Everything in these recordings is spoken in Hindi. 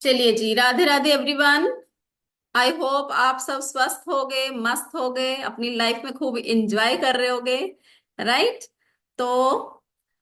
चलिए जी, Radhe Radhe everyone. I hope आप सब स्वस्थ हो गए, मस्त हो गए, अपनी लाइफ में खूब एंजॉय कर रहे होगे। राइट। तो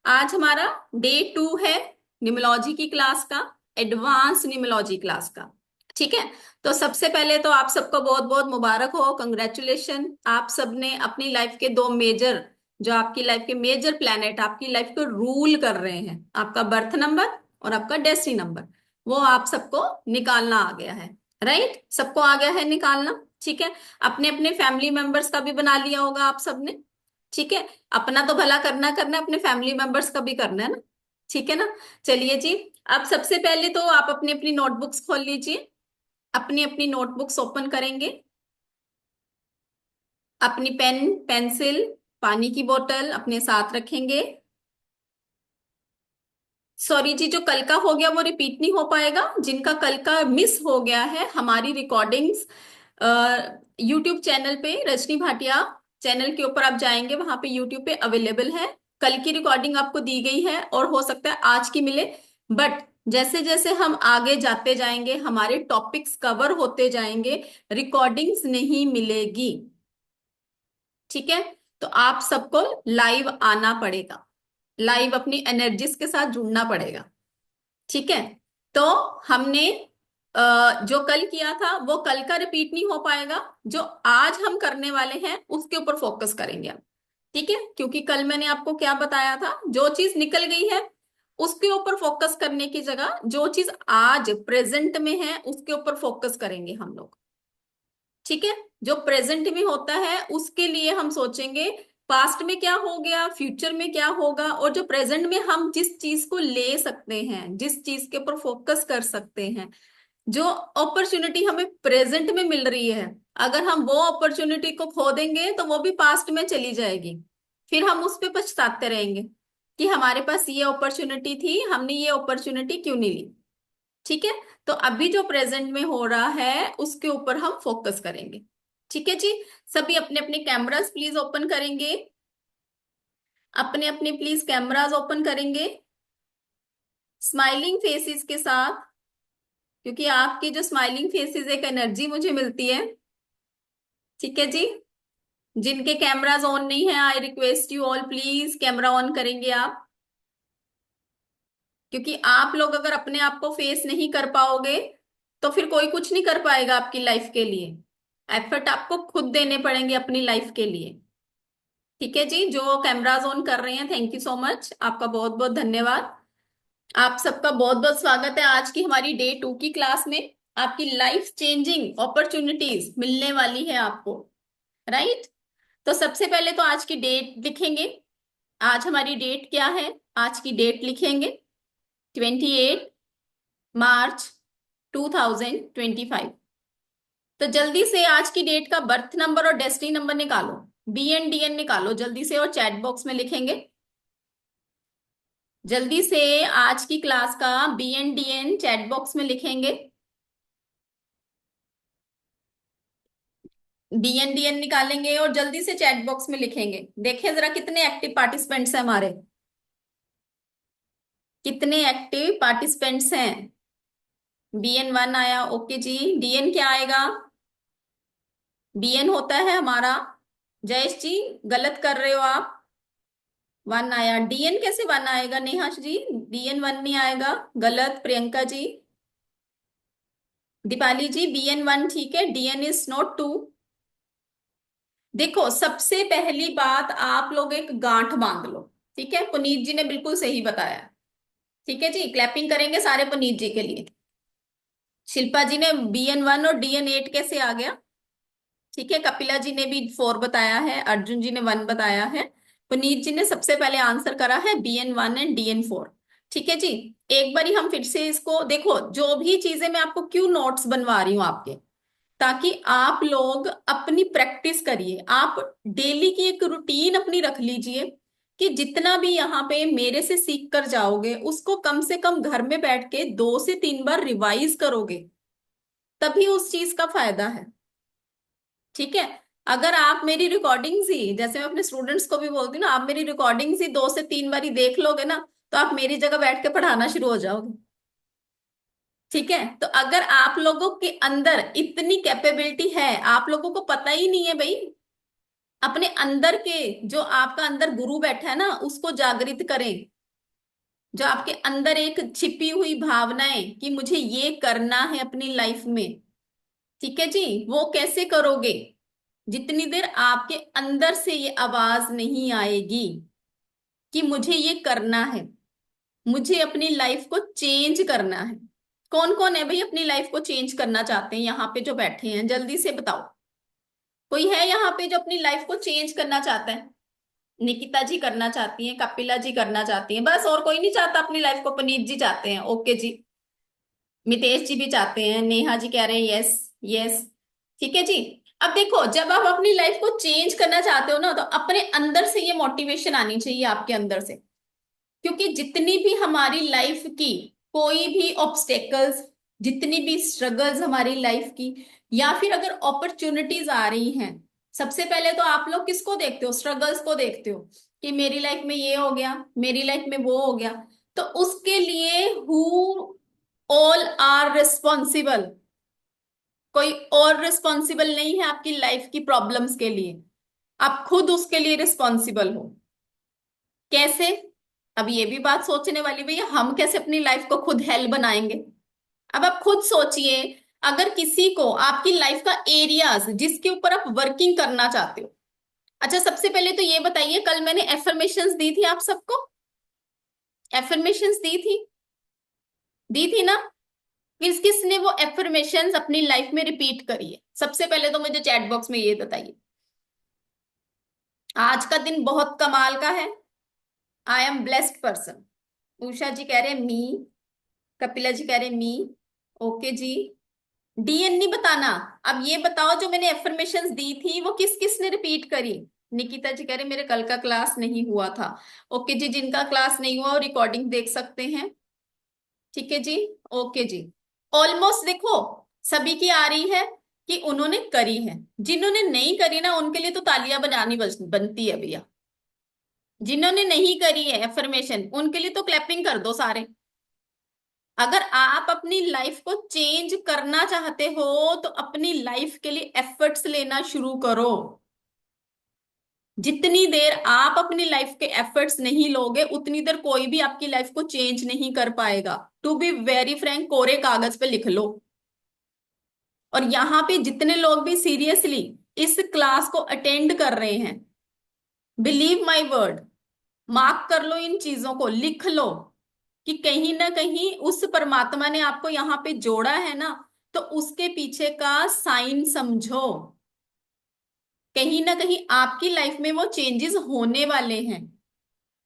आज हमारा डे 2 है न्यूमरोलॉजी की क्लास का, एडवांस न्यूमरोलॉजी क्लास का। ठीक है। तो सबसे पहले तो आप सबको बहुत बहुत मुबारक हो, कंग्रेचुलेशन। आप सबने अपनी लाइफ के दो मेजर, जो आपकी लाइफ के मेजर प्लैनेट आपकी लाइफ को रूल कर रहे हैं, आपका बर्थ नंबर और आपका डेस्टिनी नंबर, वो आप सबको निकालना आ गया है। राइट, सबको आ गया है निकालना। ठीक है। अपने अपने फैमिली मेंबर्स का भी बना लिया होगा आप सबने। ठीक है। अपना तो भला करना करना है, अपने फैमिली मेंबर्स का भी करना है ना। ठीक है ना। चलिए जी। अब सबसे पहले तो आप अपनी अपनी नोटबुक्स खोल लीजिए, अपनी अपनी नोटबुक्स ओपन करेंगे, अपनी पेन, पेंसिल, पानी की बोतल अपने साथ रखेंगे। सॉरी जी, जो कल का हो गया वो रिपीट नहीं हो पाएगा। जिनका कल का मिस हो गया है, हमारी रिकॉर्डिंग्स यूट्यूब चैनल पे, रजनी भाटिया चैनल के ऊपर आप जाएंगे, वहां पे यूट्यूब पे अवेलेबल है। कल की रिकॉर्डिंग आपको दी गई है और हो सकता है आज की मिले, बट जैसे जैसे हम आगे जाते जाएंगे, हमारे टॉपिक्स कवर होते जाएंगे, रिकॉर्डिंग्स नहीं मिलेगी। ठीक है। तो आप सबको लाइव आना पड़ेगा, लाइव अपनी एनर्जीज के साथ जुड़ना पड़ेगा। ठीक है। तो हमने जो कल किया था वो कल का रिपीट नहीं हो पाएगा। जो आज हम करने वाले हैं उसके ऊपर फोकस करेंगे हम। ठीक है। क्योंकि कल मैंने आपको क्या बताया था, जो चीज निकल गई है उसके ऊपर फोकस करने की जगह जो चीज आज प्रेजेंट में है उसके ऊपर फोकस करेंगे हम लोग। ठीक है। जो प्रेजेंट में होता है उसके लिए हम सोचेंगे पास्ट में क्या हो गया, फ्यूचर में क्या होगा, और जो प्रेजेंट में हम जिस चीज को ले सकते हैं, जिस चीज के ऊपर फोकस कर सकते हैं, जो अपॉर्चुनिटी हमें प्रेजेंट में मिल रही है, अगर हम वो अपॉर्चुनिटी को खो देंगे तो वो भी पास्ट में चली जाएगी। फिर हम उस पर पछताते रहेंगे कि हमारे पास ये अपॉर्चुनिटी थी, हमने ये अपॉर्चुनिटी क्यों नहीं ली। ठीक है। तो अभी जो प्रेजेंट में हो रहा है उसके ऊपर हम फोकस करेंगे। ठीक है जी। सभी अपने अपने कैमरास प्लीज ओपन करेंगे, अपने अपने प्लीज कैमरास ओपन करेंगे स्माइलिंग फेसेस के साथ, क्योंकि आपकी जो स्माइलिंग फेसेस एक एनर्जी मुझे मिलती है। ठीक है जी। जिनके कैमरास ऑन नहीं है, I request you all please camera on करेंगे आप, क्योंकि आप लोग अगर अपने आप को फेस नहीं कर पाओगे तो फिर कोई कुछ नहीं कर पाएगा आपकी लाइफ के लिए। एफर्ट आपको खुद देने पड़ेंगे अपनी लाइफ के लिए। ठीक है जी। जो कैमराज ऑन कर रहे हैं, थैंक यू सो मच, आपका बहुत बहुत धन्यवाद। आप सबका बहुत बहुत स्वागत है आज की हमारी डे 2 की क्लास में। आपकी लाइफ चेंजिंग अपॉर्चुनिटीज मिलने वाली है आपको। राइट। तो सबसे पहले तो आज की डेट लिखेंगे। आज हमारी डेट क्या है, आज की डेट लिखेंगे 28 मार्च 2025। तो जल्दी से आज की डेट का बर्थ नंबर और डेस्टिनी नंबर निकालो, BN DN निकालो जल्दी से, और चैट बॉक्स में लिखेंगे जल्दी से। आज की क्लास का BN DN चैट बॉक्स में लिखेंगे। BN DN निकालेंगे और जल्दी से चैट बॉक्स में लिखेंगे। देखें जरा कितने एक्टिव पार्टिसिपेंट्स हैं हमारे, कितने एक्टिव पार्टिसिपेंट्स हैं। BN1 आया, ओके जी। DN क्या आएगा, BN होता है हमारा, जयेश जी गलत कर रहे हो आप, 1 आया। DN कैसे 1 आएगा नेहा जी, DN 1 नहीं आएगा, गलत प्रियंका जी। दीपाली जी BN 1 ठीक है, DN इज नॉट 2। देखो सबसे पहली बात, आप लोग एक गांठ बांध लो। ठीक है, पुनीत जी ने बिल्कुल सही बताया। ठीक है जी, क्लैपिंग करेंगे सारे पुनीत जी के लिए। शिल्पा जी ने BN 1 और DN 8 कैसे आ गया। ठीक है, कपिला जी ने भी 4 बताया है, अर्जुन जी ने 1 बताया है, पुनीत जी ने सबसे पहले आंसर करा है BN 1 एंड DN 4। ठीक है जी। एक बारी हम फिर से इसको देखो, जो भी चीजें मैं आपको क्यों नोट्स बनवा रही हूँ आपके, ताकि आप लोग अपनी प्रैक्टिस करिए। आप डेली की एक रूटीन अपनी रख लीजिए कि जितना भी यहाँ पे मेरे से सीख कर जाओगे उसको कम से कम घर में बैठ के 2 से 3 बार रिवाइज करोगे, तभी उस चीज का फायदा है। ठीक है। अगर आप मेरी रिकॉर्डिंग्स ही, जैसे मैं अपने स्टूडेंट्स को भी बोलती हूँ ना, आप मेरी रिकॉर्डिंग्स ही 2 से 3 बारी देख लोगे ना, तो आप मेरी जगह बैठ के पढ़ाना शुरू हो जाओगे। ठीक है, तो अगर आप लोगों के अंदर इतनी कैपेबिलिटी है, आप लोगों को पता ही नहीं है भाई, अपने अंदर के, जो आपका अंदर गुरु बैठा है ना, उसको जागृत करें। जो आपके अंदर एक छिपी हुई भावनाएं कि मुझे ये करना है अपनी लाइफ में, ठीक है जी, वो कैसे करोगे? जितनी देर आपके अंदर से ये आवाज नहीं आएगी कि मुझे ये करना है, मुझे अपनी लाइफ को चेंज करना है। कौन कौन है भाई अपनी लाइफ को चेंज करना चाहते हैं यहाँ पे जो बैठे हैं, जल्दी से बताओ। कोई है यहाँ पे जो अपनी लाइफ को चेंज करना चाहता है? निकिता जी करना चाहती हैं, कपिला जी करना चाहती हैं, बस और कोई नहीं चाहता अपनी लाइफ को? पनीत जी चाहते हैं, ओके जी। मितेश जी भी चाहते हैं, नेहा जी कह रहे हैं यस, यस। ठीक है जी। अब देखो, जब आप अपनी लाइफ को चेंज करना चाहते हो ना, तो अपने अंदर से ये मोटिवेशन आनी चाहिए आपके अंदर से। क्योंकि जितनी भी हमारी लाइफ की कोई भी ऑब्स्टेकल्स, जितनी भी स्ट्रगल्स हमारी लाइफ की, या फिर अगर अपॉर्चुनिटीज आ रही हैं, सबसे पहले तो आप लोग किसको देखते हो? स्ट्रगल्स को देखते हो कि मेरी लाइफ में ये हो गया, मेरी लाइफ में वो हो गया। तो उसके लिए हु ऑल आर रिस्पॉन्सिबल? कोई और रिस्पॉन्सिबल नहीं है आपकी लाइफ की प्रॉब्लम्स के लिए, आप खुद उसके लिए रिस्पॉन्सिबल हो। कैसे? अब ये भी बात सोचने वाली, भैया हम कैसे अपनी लाइफ को खुद हेल बनाएंगे? अब आप खुद सोचिए, अगर किसी को आपकी लाइफ का एरियाज जिसके ऊपर आप वर्किंग करना चाहते हो। अच्छा, सबसे पहले तो ये बताइए, कल मैंने एफर्मेशंस दी थी आप सबको, एफर्मेशंस दी थी ना? किस किसने वो एफर्मेशंस अपनी लाइफ में रिपीट करी है? सबसे पहले तो मुझे चैट बॉक्स में ये बताइए। आज का दिन बहुत कमाल का है, I am blessed person. Usha जी कह रहे हैं मी, कपिला जी कह रहे हैं मी, ओके जी। डीएन नहीं बताना। अब ये बताओ, जो मैंने एफर्मेशंस दी थी वो किस किसने रिपीट करी? निकिता जी कह रहे मेरे कल का क्लास नहीं हुआ था। ओके जी, जिनका क्लास नहीं हुआ वो रिकॉर्डिंग देख सकते हैं। ठीक है जी, ओके जी। ऑलमोस्ट देखो, सभी की आ रही है कि उन्होंने करी है। जिन्होंने नहीं करी ना, उनके लिए तो तालियां बजानी बनती है भैया। जिन्होंने नहीं करी है एफर्मेशन, उनके लिए तो क्लैपिंग कर दो सारे। अगर आप अपनी लाइफ को चेंज करना चाहते हो, तो अपनी लाइफ के लिए एफर्ट्स लेना शुरू करो। जितनी देर आप अपनी लाइफ के एफर्ट्स नहीं लोगे, उतनी देर कोई भी आपकी लाइफ को चेंज नहीं कर पाएगा। टू बी वेरी फ्रैंक, कोरे कागज पे लिख लो। और यहाँ पे जितने लोग भी सीरियसली इस क्लास को अटेंड कर रहे हैं, बिलीव माई वर्ड, मार्क कर लो, इन चीजों को लिख लो कि कहीं ना कहीं उस परमात्मा ने आपको यहाँ पे जोड़ा है ना, तो उसके पीछे का साइन समझो। कहीं ना कहीं आपकी लाइफ में वो चेंजेस होने वाले हैं,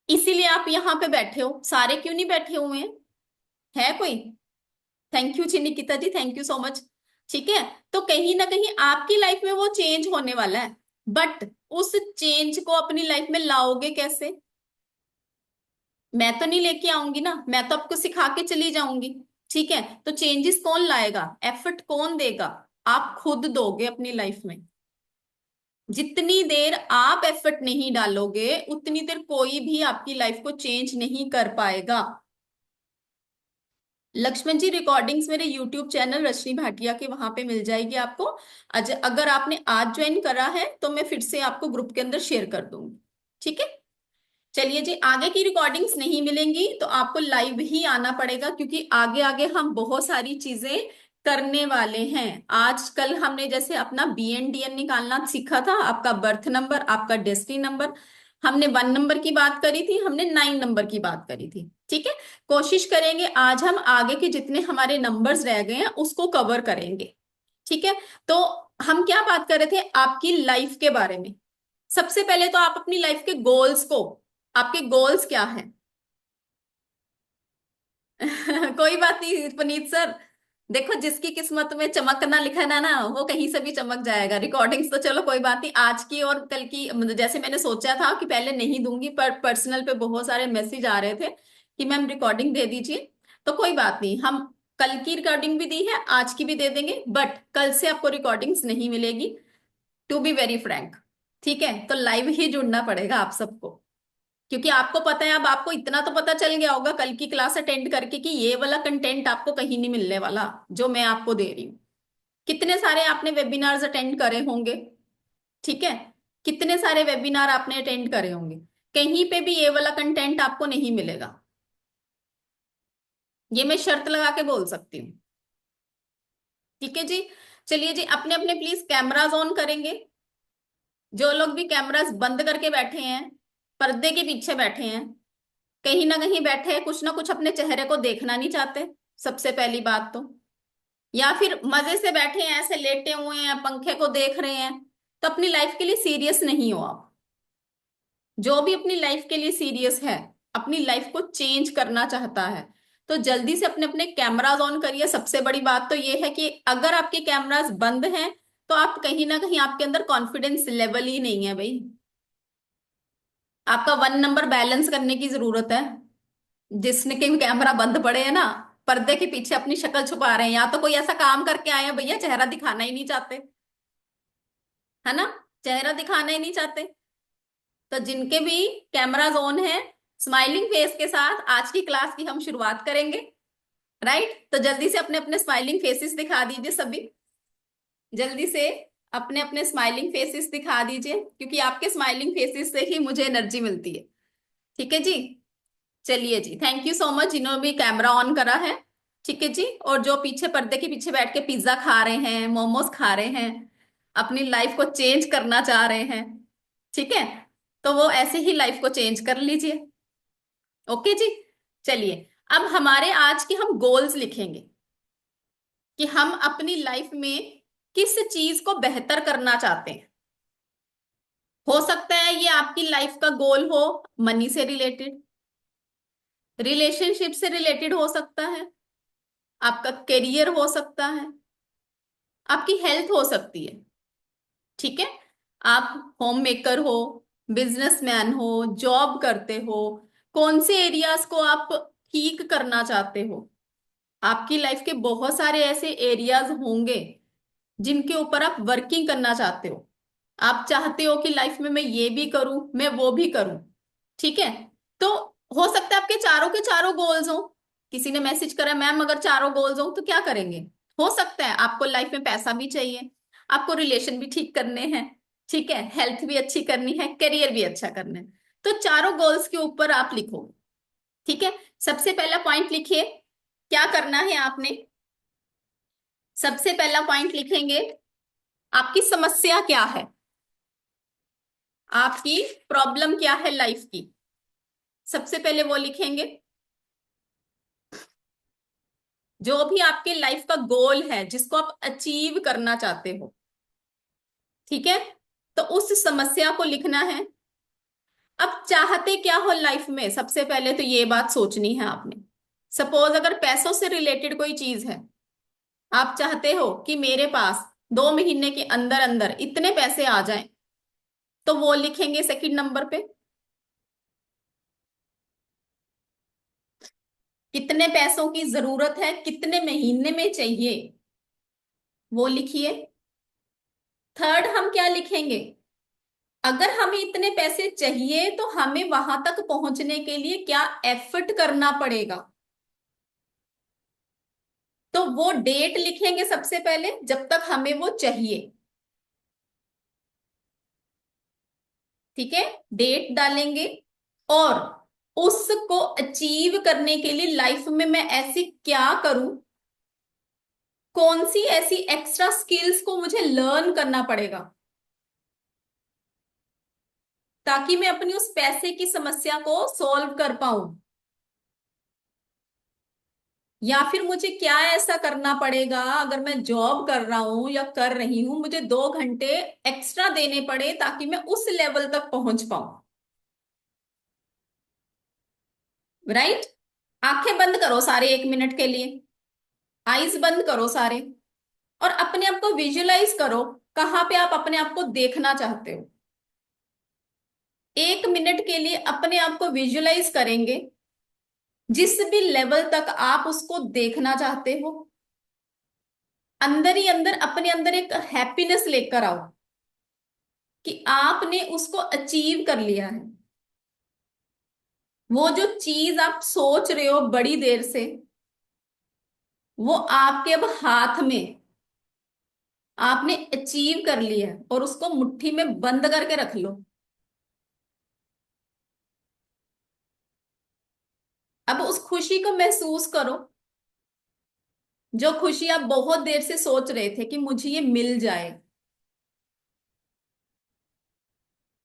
इसीलिए आप यहाँ पे बैठे हो। सारे क्यों नहीं बैठे हुए हैं? है कोई? Thank you ji Nikita ji, thank you so much. ठीक है, तो कहीं ना कहीं आपकी लाइफ में वो चेंज होने वाला है, बट उस चेंज को अपनी लाइफ में लाओगे कैसे? मैं तो नहीं लेके आऊंगी ना, मैं तो आपको सिखा के चली जाऊंगी। ठीक है, तो चेंजेस कौन लाएगा, एफर्ट कौन देगा? आप खुद दोगे अपनी लाइफ में। जितनी देर आप एफर्ट नहीं डालोगे, उतनी देर कोई भी आपकी लाइफ को चेंज नहीं कर पाएगा। लक्ष्मण जी, रिकॉर्डिंग्स मेरे यूट्यूब चैनल रश्मि भाटिया के वहां पे मिल जाएगी आपको। अगर आपने आज ज्वाइन करा है तो मैं फिर से आपको ग्रुप के अंदर शेयर कर दूंगी। ठीक है, चलिए जी, आगे की रिकॉर्डिंग्स नहीं मिलेंगी तो आपको लाइव ही आना पड़ेगा, क्योंकि आगे आगे हम बहुत सारी चीजें करने वाले हैं। आजकल हमने जैसे अपना बीएनडीएन निकालना सीखा था, आपका बर्थ नंबर, आपका डेस्टिनी नंबर। हमने 1 नंबर की बात करी थी, हमने 9 नंबर की बात करी थी। ठीक है, कोशिश करेंगे आज हम आगे के जितने हमारे नंबर्स रह गए हैं उसको कवर करेंगे। ठीक है, तो हम क्या बात कर रहे थे आपकी लाइफ के बारे में। सबसे पहले तो आप अपनी लाइफ के गोल्स को, आपके गोल्स क्या हैं? कोई बात नहीं पुनीत सर, देखो जिसकी किस्मत में चमकना लिखा है ना, वो कहीं से भी चमक जाएगा। रिकॉर्डिंग्स तो चलो कोई बात नहीं, आज की और कल की, मतलब जैसे मैंने सोचा था कि पहले नहीं दूंगी, पर पर्सनल पे बहुत सारे मैसेज आ रहे थे कि मैम रिकॉर्डिंग दे दीजिए। तो कोई बात नहीं, हम कल की रिकॉर्डिंग भी दी है, आज की भी दे देंगे, बट कल से आपको रिकॉर्डिंग्स नहीं मिलेगी, टू बी वेरी फ्रैंक। ठीक है, तो लाइव ही जुड़ना पड़ेगा आप सबको। क्योंकि आपको पता है, अब आपको इतना तो पता चल गया होगा कल की क्लास अटेंड करके कि ये वाला कंटेंट आपको कहीं नहीं मिलने वाला जो मैं आपको दे रही हूँ। कितने सारे आपने वेबिनार्स अटेंड करे होंगे, ठीक है, कितने सारे वेबिनार आपने अटेंड करे होंगे, कहीं पे भी ये वाला कंटेंट आपको नहीं मिलेगा। ये मैं शर्त लगा के बोल सकती हूँ। ठीक है जी। चलिए जी, अपने अपने प्लीज कैमराज ऑन करेंगे। जो लोग भी कैमरास बंद करके बैठे हैं, पर्दे के पीछे बैठे हैं, कहीं ना कहीं बैठे हैं, कुछ ना कुछ अपने चेहरे को देखना नहीं चाहते, सबसे पहली बात तो, या फिर मजे से बैठे हैं, ऐसे लेटे हुए हैं, पंखे को देख रहे हैं, तो अपनी लाइफ के लिए सीरियस नहीं हो आप। जो भी अपनी लाइफ के लिए सीरियस है, अपनी लाइफ को चेंज करना चाहता है, तो जल्दी से अपने अपने कैमराज ऑन करिए। सबसे बड़ी बात तो ये है कि अगर आपके कैमराज बंद हैं तो आप कहीं ना कहीं, आपके अंदर कॉन्फिडेंस लेवल ही नहीं है भाई। आपका 1 नंबर बैलेंस करने की जरूरत है। जिसने के कैमरा बंद पड़े है ना, पर्दे के पीछे अपनी शक्ल छुपा रहे हैं, या तो कोई ऐसा काम करके आए हैं भैया, चेहरा दिखाना ही नहीं चाहते, है ना, चेहरा दिखाना ही नहीं चाहते। तो जिनके भी कैमराज ऑन है, स्माइलिंग फेस के साथ आज की क्लास की हम शुरुआत करेंगे। राइट, तो जल्दी से अपने अपने स्माइलिंग फेसेस दिखा दीजिए सभी। जल्दी से अपने अपने स्माइलिंग फेसेस दिखा दीजिए, क्योंकि आपके स्माइलिंग फेसेस से ही मुझे एनर्जी मिलती है। ठीक है जी। चलिए जी, थैंक यू सो मच जिन्होंने भी कैमरा ऑन करा है। ठीक है जी। और जो पीछे पर्दे के पीछे बैठ के पिज्जा खा रहे हैं, मोमोज खा रहे हैं, अपनी लाइफ को चेंज करना चाह रहे हैं, ठीक है, तो वो ऐसे ही लाइफ को चेंज कर लीजिए। ओके जी। चलिए, अब हमारे आज के हम गोल्स लिखेंगे कि हम अपनी लाइफ में किस चीज को बेहतर करना चाहते हैं। हो सकता है ये आपकी लाइफ का गोल हो मनी से रिलेटेड, रिलेशनशिप से रिलेटेड हो सकता है, आपका करियर हो सकता है, आपकी हेल्थ हो सकती है। ठीक है, आप होम मेकर हो, बिजनेसमैन हो, जॉब करते हो, कौन से एरियाज को आप ठीक करना चाहते हो। आपकी लाइफ के बहुत सारे ऐसे एरियाज होंगे जिनके ऊपर आप वर्किंग करना चाहते हो। आप चाहते हो कि लाइफ में मैं ये भी करूं, मैं वो भी करूं। ठीक है, तो हो सकता है आपके चारों के चारों गोल्स हो। किसी ने मैसेज करा, मैम अगर चारों गोल्स हो तो क्या करेंगे। हो सकता है आपको लाइफ में पैसा भी चाहिए, आपको रिलेशन भी ठीक करने हैं, ठीक है, हेल्थ भी अच्छी करनी है, करियर भी अच्छा करना है। तो चारों गोल्स के ऊपर आप लिखो। ठीक है, सबसे पहला पॉइंट लिखिए। क्या करना है आपने, सबसे पहला पॉइंट लिखेंगे, आपकी समस्या क्या है, आपकी प्रॉब्लम क्या है लाइफ की, सबसे पहले वो लिखेंगे। जो भी आपके लाइफ का गोल है जिसको आप अचीव करना चाहते हो, ठीक है, तो उस समस्या को लिखना है। अब चाहते क्या हो लाइफ में, सबसे पहले तो ये बात सोचनी है आपने। सपोज अगर पैसों से रिलेटेड कोई चीज है, आप चाहते हो कि मेरे पास 2 महीने के अंदर अंदर इतने पैसे आ जाएं, तो वो लिखेंगे सेकंड नंबर पे। कितने पैसों की जरूरत है, कितने महीने में चाहिए, वो लिखिए। थर्ड हम क्या लिखेंगे, अगर हमें इतने पैसे चाहिए तो हमें वहां तक पहुंचने के लिए क्या एफर्ट करना पड़ेगा। तो वो डेट लिखेंगे सबसे पहले जब तक हमें वो चाहिए। ठीक है, डेट डालेंगे। और उसको अचीव करने के लिए लाइफ में मैं ऐसी क्या करूं, कौन सी ऐसी एक्स्ट्रा स्किल्स को मुझे लर्न करना पड़ेगा, ताकि मैं अपनी उस पैसे की समस्या को सॉल्व कर पाऊं। या फिर मुझे क्या ऐसा करना पड़ेगा, अगर मैं जॉब कर रहा हूं या कर रही हूं, मुझे 2 घंटे एक्स्ट्रा देने पड़े ताकि मैं उस लेवल तक पहुंच पाऊं। राइट, आंखें बंद करो सारे 1 मिनट के लिए, आईज बंद करो सारे, और अपने आप को विजुअलाइज करो कहाँ पे आप अपने आप को देखना चाहते हो। 1 मिनट के लिए अपने आप को विजुअलाइज करेंगे, जिस भी लेवल तक आप उसको देखना चाहते हो। अंदर ही अंदर अपने अंदर एक हैप्पीनेस लेकर आओ कि आपने उसको अचीव कर लिया है। वो जो चीज आप सोच रहे हो बड़ी देर से, वो आपके अब हाथ में, आपने अचीव कर लिया है, और उसको मुट्ठी में बंद करके रख लो। अब उस खुशी को महसूस करो, जो खुशी आप बहुत देर से सोच रहे थे कि मुझे ये मिल जाए।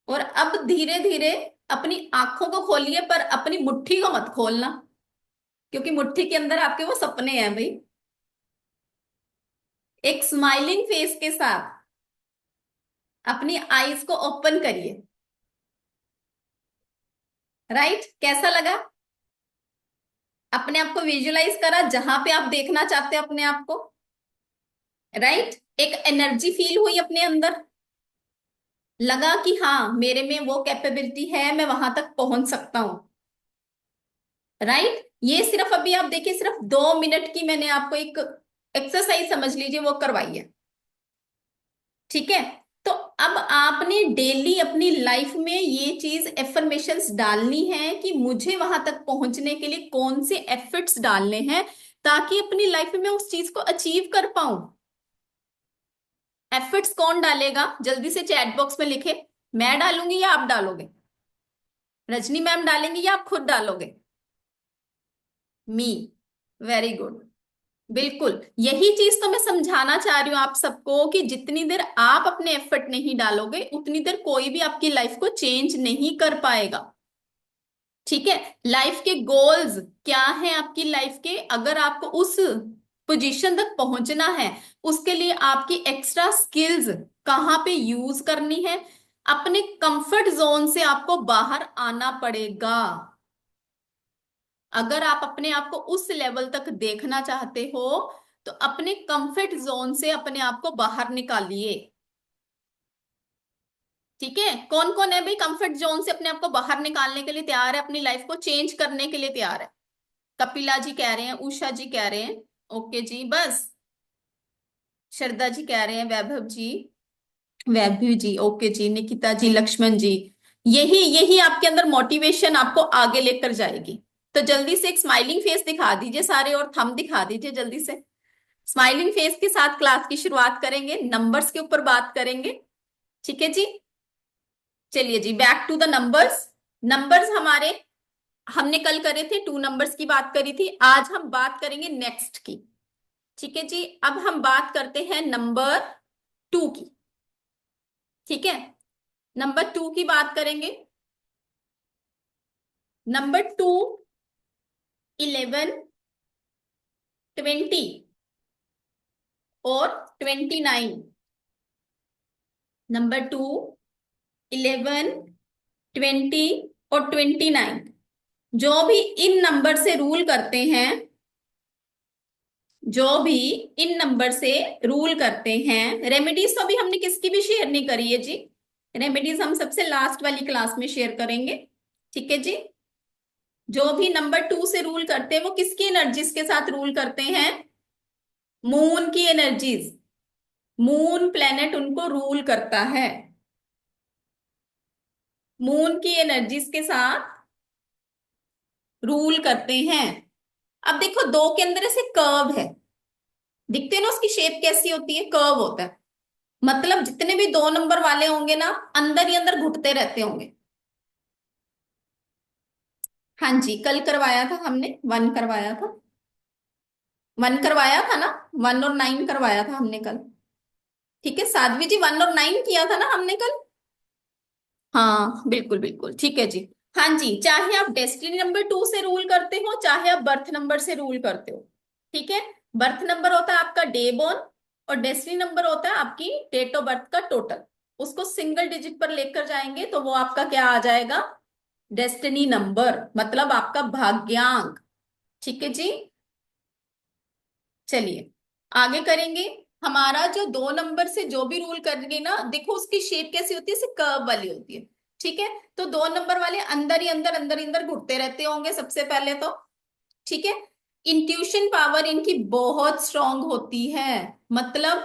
और अब धीरे धीरे अपनी आंखों को खोलिए, पर अपनी मुट्ठी को मत खोलना, क्योंकि मुट्ठी के अंदर आपके वो सपने हैं भाई। एक स्माइलिंग फेस के साथ अपनी आईज को ओपन करिए। राइट, कैसा लगा? अपने आप को विजुलाइज करा जहां पे आप देखना चाहते हो अपने आप को। राइट, एक एनर्जी फील हुई अपने अंदर, लगा कि हाँ मेरे में वो कैपेबिलिटी है, मैं वहां तक पहुंच सकता हूं। राइट, ये सिर्फ अभी आप देखिए, सिर्फ 2 मिनट की मैंने आपको एक एक्सरसाइज समझ लीजिए वो करवाई है। ठीक है, तो अब आपने डेली अपनी लाइफ में ये चीज एफर्मेशंस डालनी है कि मुझे वहां तक पहुंचने के लिए कौन से एफर्ट्स डालने हैं, ताकि अपनी लाइफ में उस चीज को अचीव कर पाऊं। एफर्ट्स कौन डालेगा, जल्दी से चैट बॉक्स में लिखे। मैं डालूंगी या आप डालोगे? रजनी मैम डालेंगी या आप खुद डालोगे? मी, वेरी गुड। बिल्कुल यही चीज तो मैं समझाना चाह रही हूँ आप सबको, कि जितनी देर आप अपने एफर्ट नहीं डालोगे, उतनी देर कोई भी आपकी लाइफ को चेंज नहीं कर पाएगा। ठीक है, लाइफ के गोल्स क्या हैं आपकी लाइफ के, अगर आपको उस पोजीशन तक पहुंचना है, उसके लिए आपकी एक्स्ट्रा स्किल्स कहाँ पे यूज करनी है। अपने कंफर्ट जोन से आपको बाहर आना पड़ेगा। अगर आप अपने आप को उस लेवल तक देखना चाहते हो, तो अपने कंफर्ट जोन से अपने आप को बाहर निकालिए। ठीक है, कौन कौन है भाई कंफर्ट जोन से अपने आप को बाहर निकालने के लिए तैयार है, अपनी लाइफ को चेंज करने के लिए तैयार है? कपिला जी कह रहे हैं, उषा जी कह रहे हैं, ओके जी बस। श्रद्धा जी कह रहे हैं, वैभव जी, वैभव जी ओके जी, निकिता जी, लक्ष्मण जी। यही यही आपके अंदर मोटिवेशन आपको आगे लेकर जाएगी। तो जल्दी से एक स्माइलिंग फेस दिखा दीजिए सारे, और थंब दिखा दीजिए जल्दी से। स्माइलिंग फेस के साथ क्लास की शुरुआत करेंगे, नंबर्स के ऊपर बात करेंगे। ठीक है जी, चलिए जी, back to the numbers. Numbers हमारे, हमने कल करे थे 2 नंबर्स की बात करी थी, आज हम बात करेंगे नेक्स्ट की। ठीक है जी, अब हम बात करते हैं नंबर 2 की। ठीक है, नंबर 2 की बात करेंगे। नंबर 2, 11, 20 और 29। नंबर 2, 11, 20 और 29, जो भी इन नंबर से रूल करते हैं, जो भी इन नंबर से रूल करते हैं। रेमेडीज तो अभी हमने किसकी भी शेयर नहीं करी है जी, रेमेडीज हम सबसे लास्ट वाली क्लास में शेयर करेंगे। ठीक है जी, जो भी नंबर 2 से रूल करते हैं, वो किसकी एनर्जीज के साथ रूल करते हैं? मून की एनर्जीज। मून प्लेनेट उनको रूल करता है, मून की एनर्जीज के साथ रूल करते हैं। अब देखो, दो के अंदर ऐसे कर्व है, दिखते हैं ना, उसकी शेप कैसी होती है, कर्व होता है। मतलब जितने भी 2 नंबर वाले होंगे ना, अंदर ही अंदर घुटते रहते होंगे। हाँ जी, कल करवाया था हमने, 1 करवाया था, 1 करवाया था ना, 1 और 9 करवाया था हमने कल। ठीक है साध्वी जी, 1 और 9 किया था ना हमने कल। हाँ बिल्कुल बिल्कुल, ठीक है जी। हाँ जी, चाहे आप डेस्टिनी नंबर 2 से रूल करते हो, चाहे आप बर्थ नंबर से रूल करते हो। ठीक है, बर्थ नंबर होता है आपका डे बोर्न, और डेस्टिनी नंबर होता है आपकी डेट ऑफ बर्थ का टोटल। उसको सिंगल डिजिट पर लेकर जाएंगे तो वो आपका क्या आ जाएगा? डेस्टिनी नंबर, मतलब आपका भाग्यांक। ठीक है जी, चलिए आगे करेंगे। हमारा जो 2 नंबर से जो भी रूल करेंगे ना, देखो उसकी शेप कैसी होती है, ऐसे कर्व वाली होती है। ठीक है, तो 2 नंबर वाले अंदर ही अंदर, अंदर ही अंदर घुटते रहते होंगे सबसे पहले तो। ठीक है, इंट्यूशन पावर इनकी बहुत स्ट्रांग होती है, मतलब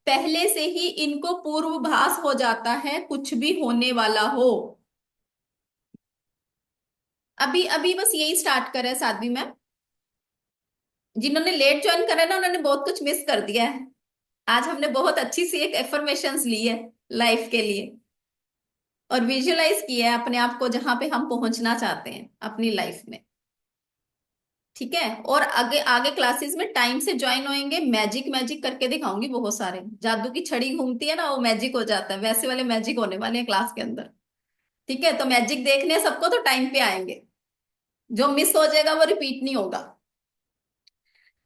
पहले से ही इनको पूर्वाभास हो जाता है कुछ भी होने वाला हो। अभी अभी बस यही स्टार्ट करा है साध्वी मैम। जिन्होंने लेट ज्वाइन करा है ना, उन्होंने बहुत कुछ मिस कर दिया है। आज हमने बहुत अच्छी सी एक एफर्मेशंस ली है लाइफ के लिए, और विजुअलाइज किया है अपने आप को जहां पे हम पहुंचना चाहते हैं अपनी लाइफ में। ठीक है, और आगे आगे क्लासेस में टाइम से ज्वाइन होएंगे। मैजिक मैजिक करके दिखाऊंगी, बहुत सारे जादू की छड़ी घूमती है ना, वो मैजिक हो जाता है, वैसे वाले मैजिक होने वाले हैं क्लास के अंदर। ठीक है, तो मैजिक देखने हैं सबको, तो टाइम पे आएंगे। जो मिस हो जाएगा वो रिपीट नहीं होगा।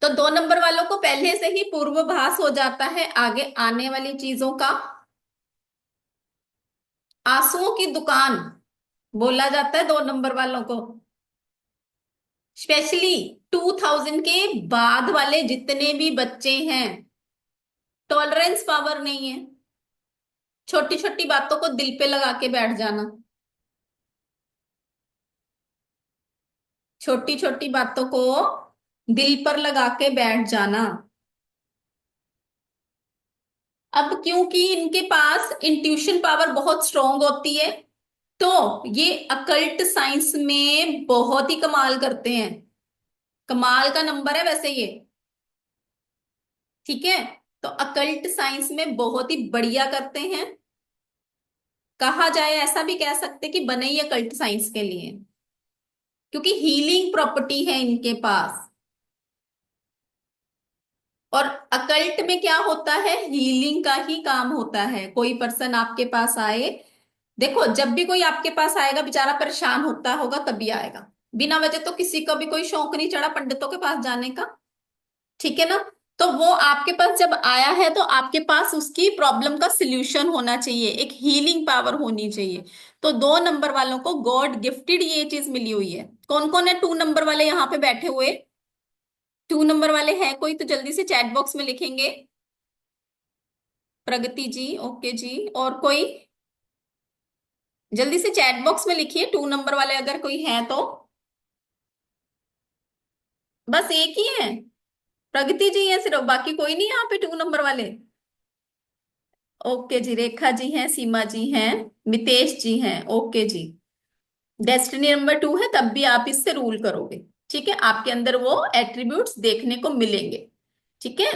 तो 2 नंबर वालों को पहले से ही पूर्वाभास हो जाता है आगे आने वाली चीजों का। आंसुओं की दुकान बोला जाता है 2 नंबर वालों को। स्पेशली 2000 के बाद वाले जितने भी बच्चे हैं, टॉलरेंस पावर नहीं है। छोटी छोटी बातों को दिल पे लगा के बैठ जाना, छोटी छोटी बातों को दिल पर लगा के बैठ जाना। अब क्योंकि इनके पास इंट्यूशन पावर बहुत स्ट्रोंग होती है, तो ये अकल्ट साइंस में बहुत ही कमाल करते हैं। कमाल का नंबर है वैसे ये। ठीक है, तो अकल्ट साइंस में बहुत ही बढ़िया करते हैं। कहा जाए, ऐसा भी कह सकते कि बने ही अकल्ट साइंस के लिए, क्योंकि हीलिंग प्रॉपर्टी है इनके पास। और अकल्ट में क्या होता है, हीलिंग का ही काम होता है। कोई पर्सन आपके पास आए, देखो जब भी कोई आपके पास आएगा बेचारा परेशान होता होगा तभी आएगा। बिना वजह तो किसी को भी कोई शौक नहीं चढ़ा पंडितों के पास जाने का। ठीक है ना। तो वो आपके पास जब आया है तो आपके पास उसकी प्रॉब्लम का सिल्यूशन होना चाहिए, एक हीलिंग पावर होनी चाहिए। तो 2 नंबर वालों को गॉड गिफ्टेड ये चीज मिली हुई है। कौन कौन है 2 नंबर वाले यहाँ पे बैठे हुए? 2 नंबर वाले हैं कोई तो जल्दी से चैट बॉक्स में लिखेंगे। प्रगति जी, ओके जी। और कोई? जल्दी से चैट बॉक्स में लिखिए 2 नंबर वाले अगर कोई है तो। बस एक ही है, प्रगति जी है सिर्फ, बाकी कोई नहीं है यहाँ पे 2 नंबर वाले? ओके जी, रेखा जी हैं, सीमा जी हैं, मितेश जी हैं, ओके जी। डेस्टिनी नंबर 2 है, तब भी आप इससे रूल करोगे। ठीक है, आपके अंदर वो एट्रीब्यूट्स देखने को मिलेंगे। ठीक है।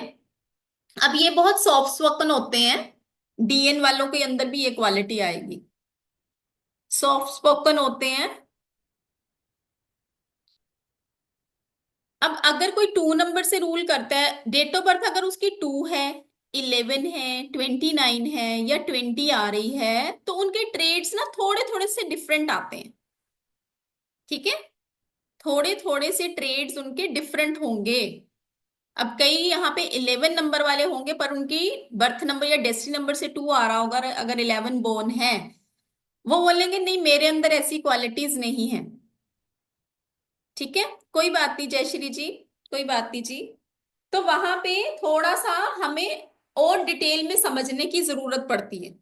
अब ये बहुत सॉफ्ट स्पोकन होते हैं, डीएन वालों के अंदर भी ये क्वालिटी आएगी। सॉफ्ट स्पोकन होते हैं। अब अगर कोई 2 नंबर से रूल करता है, डेट ऑफ बर्थ अगर उसकी 2 है, 11 है, 29 है, या 20 आ रही है, तो उनके ट्रेड्स ना थोड़े थोड़े से डिफरेंट आते हैं। ठीक है, थोड़े थोड़े से ट्रेड्स उनके डिफरेंट होंगे। अब कई यहाँ पे 11 नंबर वाले होंगे, पर उनकी बर्थ नंबर या डेस्टिनी नंबर से 2 आ रहा होगा, अगर 11 बोर्न है, वो बोलेंगे नहीं मेरे अंदर ऐसी क्वालिटीज नहीं है। ठीक है, कोई बात नहीं जयश्री जी, कोई बात नहीं जी। तो वहां पे थोड़ा सा हमें और डिटेल में समझने की जरूरत पड़ती है।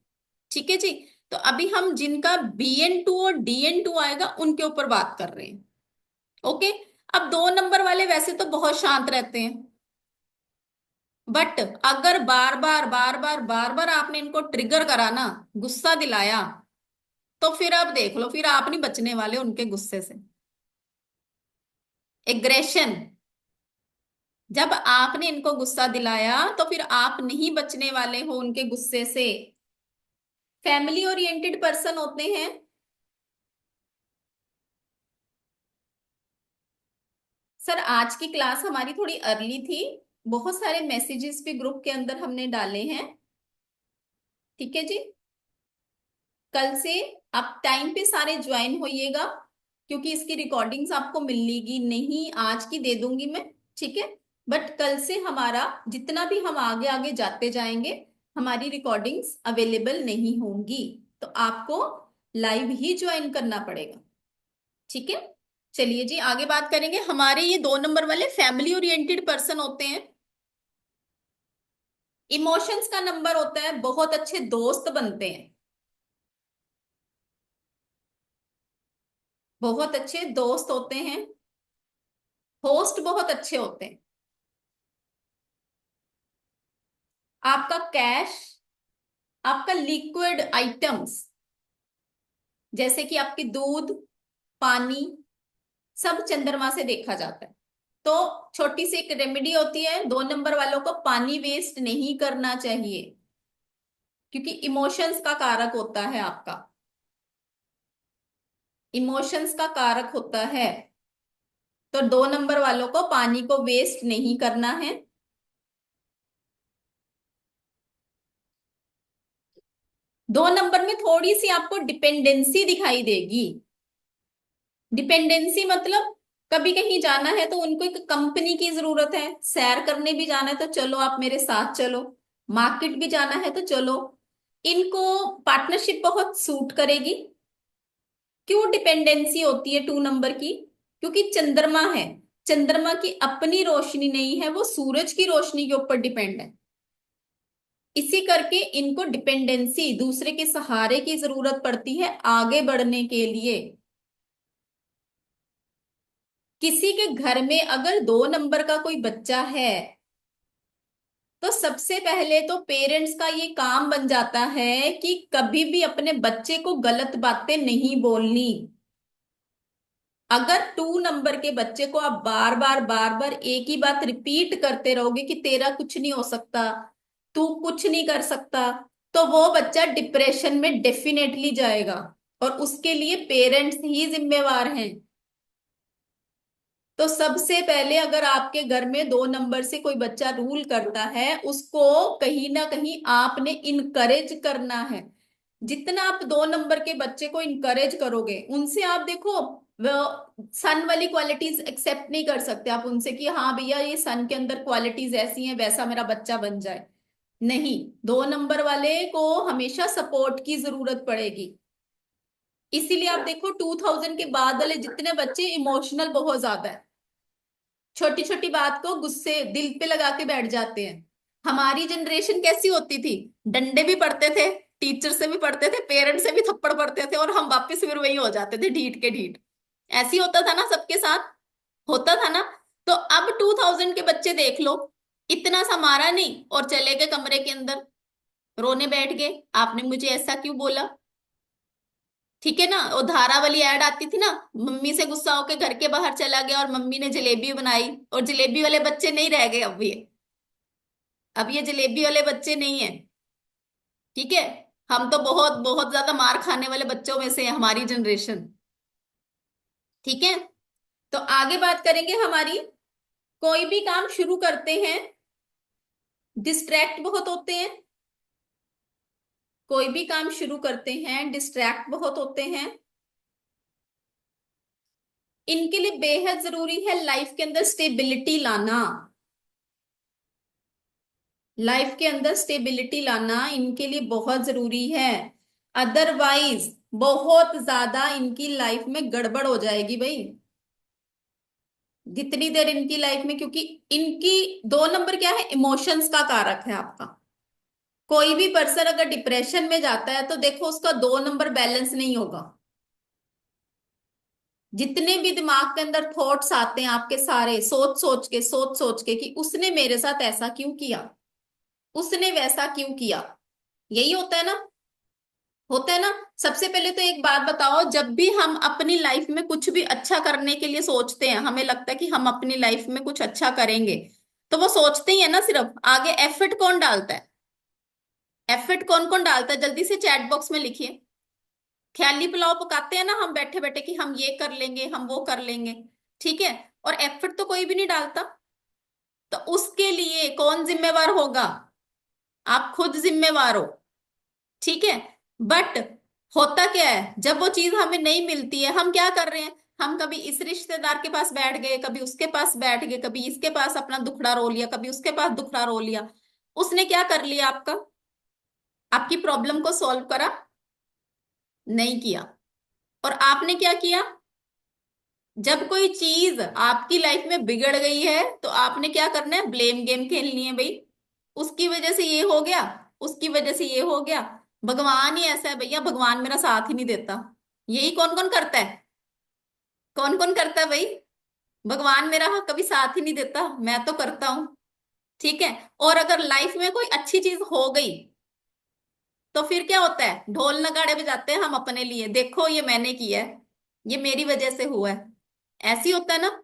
ठीक है जी। तो अभी हम जिनका BN2 और DN2 आएगा उनके ऊपर बात कर रहे हैं। ओके। अब 2 नंबर वाले वैसे तो बहुत शांत रहते हैं, बट अगर बार बार आपने इनको ट्रिगर करा ना, गुस्सा दिलाया, तो फिर अब देख लो, फिर आप नहीं बचने वाले उनके गुस्से से। एग्रेशन, जब आपने इनको गुस्सा दिलाया तो फिर आप नहीं बचने वाले हो उनके गुस्से से। फैमिली ओरिएंटेड पर्सन होते हैं। सर आज की क्लास हमारी थोड़ी अर्ली थी, बहुत सारे मैसेजेस भी ग्रुप के अंदर हमने डाले हैं। ठीक है जी। कल से आप टाइम पे सारे ज्वाइन होइएगा, क्योंकि इसकी रिकॉर्डिंग्स आपको मिलेगी नहीं, आज की दे दूंगी मैं। ठीक है, बट कल से हमारा जितना भी हम आगे आगे जाते जाएंगे, हमारी रिकॉर्डिंग्स अवेलेबल नहीं होंगी, तो आपको लाइव ही ज्वाइन करना पड़ेगा। ठीक है, चलिए जी आगे बात करेंगे। हमारे ये 2 नंबर वाले फैमिली ओरिएंटेड पर्सन होते हैं। इमोशंस का नंबर होता है, बहुत अच्छे दोस्त बनते हैं, बहुत अच्छे दोस्त होते हैं, होस्ट बहुत अच्छे होते हैं। आपका कैश, आपका लिक्विड आइटम्स, जैसे कि आपकी दूध, पानी, सब चंद्रमा से देखा जाता है। तो छोटी सी एक रेमेडी होती है, 2 नंबर वालों को पानी वेस्ट नहीं करना चाहिए, क्योंकि इमोशंस का कारक होता है आपका, इमोशंस का कारक होता है। तो 2 नंबर वालों को पानी को वेस्ट नहीं करना है। 2 नंबर में थोड़ी सी आपको डिपेंडेंसी दिखाई देगी। डिपेंडेंसी मतलब कभी कहीं जाना है तो उनको एक कंपनी की जरूरत है, सैर करने भी जाना है तो चलो आप मेरे साथ चलो, मार्केट भी जाना है तो चलो। इनको पार्टनरशिप बहुत सूट करेगी। क्यों डिपेंडेंसी होती है 2 नंबर की? क्योंकि चंद्रमा है, चंद्रमा की अपनी रोशनी नहीं है, वो सूरज की रोशनी के ऊपर डिपेंड है। इसी करके इनको डिपेंडेंसी, दूसरे के सहारे की जरूरत पड़ती है आगे बढ़ने के लिए। किसी के घर में अगर 2 नंबर का कोई बच्चा है तो सबसे पहले तो पेरेंट्स का ये काम बन जाता है कि कभी भी अपने बच्चे को गलत बातें नहीं बोलनी। अगर 2 नंबर के बच्चे को आप बार बार एक ही बात रिपीट करते रहोगे कि तेरा कुछ नहीं हो सकता, तू कुछ नहीं कर सकता, तो वो बच्चा डिप्रेशन में डेफिनेटली जाएगा, और उसके लिए पेरेंट्स ही जिम्मेवार हैं। तो सबसे पहले अगर आपके घर में 2 नंबर से कोई बच्चा रूल करता है, उसको कहीं ना कहीं आपने इनकरेज करना है। जितना आप 2 नंबर के बच्चे को इनकरेज करोगे, उनसे आप देखो सन वाली क्वालिटीज एक्सेप्ट नहीं कर सकते आप उनसे कि हाँ भैया ये सन के अंदर क्वालिटीज ऐसी हैं, वैसा मेरा बच्चा बन जाए। नहीं, 2 नंबर वाले को हमेशा सपोर्ट की जरूरत पड़ेगी। इसीलिए आप देखो 2000 के बाद वाले जितने बच्चे इमोशनल बहुत ज्यादा है, छोटी छोटी बात को गुस्से दिल पे लगा के बैठ जाते हैं। हमारी जनरेशन कैसी होती थी? डंडे भी पड़ते थे, टीचर से भी पढ़ते थे, पेरेंट्स से भी थप्पड़ पड़ते थे, और हम वापस फिर वही हो जाते थे, ढीठ के ढीठ। ऐसी होता था ना, सबके साथ होता था ना। तो अब 2000 के बच्चे देख लो, इतना सा मारा नहीं और चले गए कमरे के अंदर, रोने बैठ गए, आपने मुझे ऐसा क्यों बोला। ठीक है ना? वो धारा वाली ऐड आती थी ना, मम्मी से गुस्सा होके घर के बाहर चला गया और मम्मी ने जलेबी बनाई, और जलेबी वाले बच्चे नहीं रह गए अब ये जलेबी वाले बच्चे नहीं है। ठीक है? हम तो बहुत बहुत ज्यादा मार खाने वाले बच्चों में से है हमारी जनरेशन। ठीक है? तो आगे बात करेंगे हमारी। कोई भी काम शुरू करते हैं, डिस्ट्रैक्ट बहुत होते हैं। कोई भी काम शुरू करते हैं डिस्ट्रैक्ट बहुत होते हैं। इनके लिए बेहद जरूरी है लाइफ के अंदर स्टेबिलिटी लाना। लाइफ के अंदर स्टेबिलिटी लाना इनके लिए बहुत जरूरी है। अदरवाइज बहुत ज्यादा इनकी लाइफ में गड़बड़ हो जाएगी भाई, जितनी देर इनकी लाइफ में, क्योंकि इनकी 2 नंबर क्या है, इमोशंस का कारक है आपका। कोई भी पर्सन अगर डिप्रेशन में जाता है तो देखो उसका 2 नंबर बैलेंस नहीं होगा। जितने भी दिमाग के अंदर थॉट्स आते हैं आपके, सारे सोच सोच के कि उसने मेरे साथ ऐसा क्यों किया, उसने वैसा क्यों किया, यही होता है ना। होता है ना। सबसे पहले तो एक बात बताओ, जब भी हम अपनी लाइफ में कुछ भी अच्छा करने के लिए सोचते हैं, हमें लगता है कि हम अपनी लाइफ में कुछ अच्छा करेंगे, तो वो सोचते ही है ना, सिर्फ आगे एफर्ट कौन डालता है? एफर्ट कौन कौन डालता है? जल्दी से चैट बॉक्स में लिखिए। ख्याली पुलाव पकाते हैं ना हम बैठे बैठे कि हम ये कर लेंगे, हम वो कर लेंगे। ठीक है? और एफर्ट तो कोई भी नहीं डालता। तो उसके लिए कौन जिम्मेवार होगा? आप खुद जिम्मेवार हो। ठीक है? बट होता क्या है, जब वो चीज हमें नहीं मिलती है, हम क्या कर रहे हैं? हम कभी इस रिश्तेदार के पास बैठ गए, कभी उसके पास बैठ गए, कभी इसके पास अपना दुखड़ा रो लिया, कभी उसके पास दुखड़ा रो लिया। उसने क्या कर लिया आपका? आपकी प्रॉब्लम को सॉल्व करा? नहीं किया। और आपने क्या किया? जब कोई चीज आपकी लाइफ में बिगड़ गई है तो आपने क्या करना है? ब्लेम गेम खेलनी है भाई। उसकी वजह से ये हो गया, उसकी वजह से ये हो गया। भगवान ही ऐसा है भैया, भगवान मेरा साथ ही नहीं देता। यही कौन कौन करता है? कौन कौन करता है भाई? भगवान मेरा कभी साथ ही नहीं देता, मैं तो करता हूं। ठीक है? और अगर लाइफ में कोई अच्छी चीज हो गई तो फिर क्या होता है? ढोल नगाड़े बजाते हैं हम अपने लिए, देखो ये मैंने किया है, ये मेरी वजह से हुआ है। ऐसी होता है ना,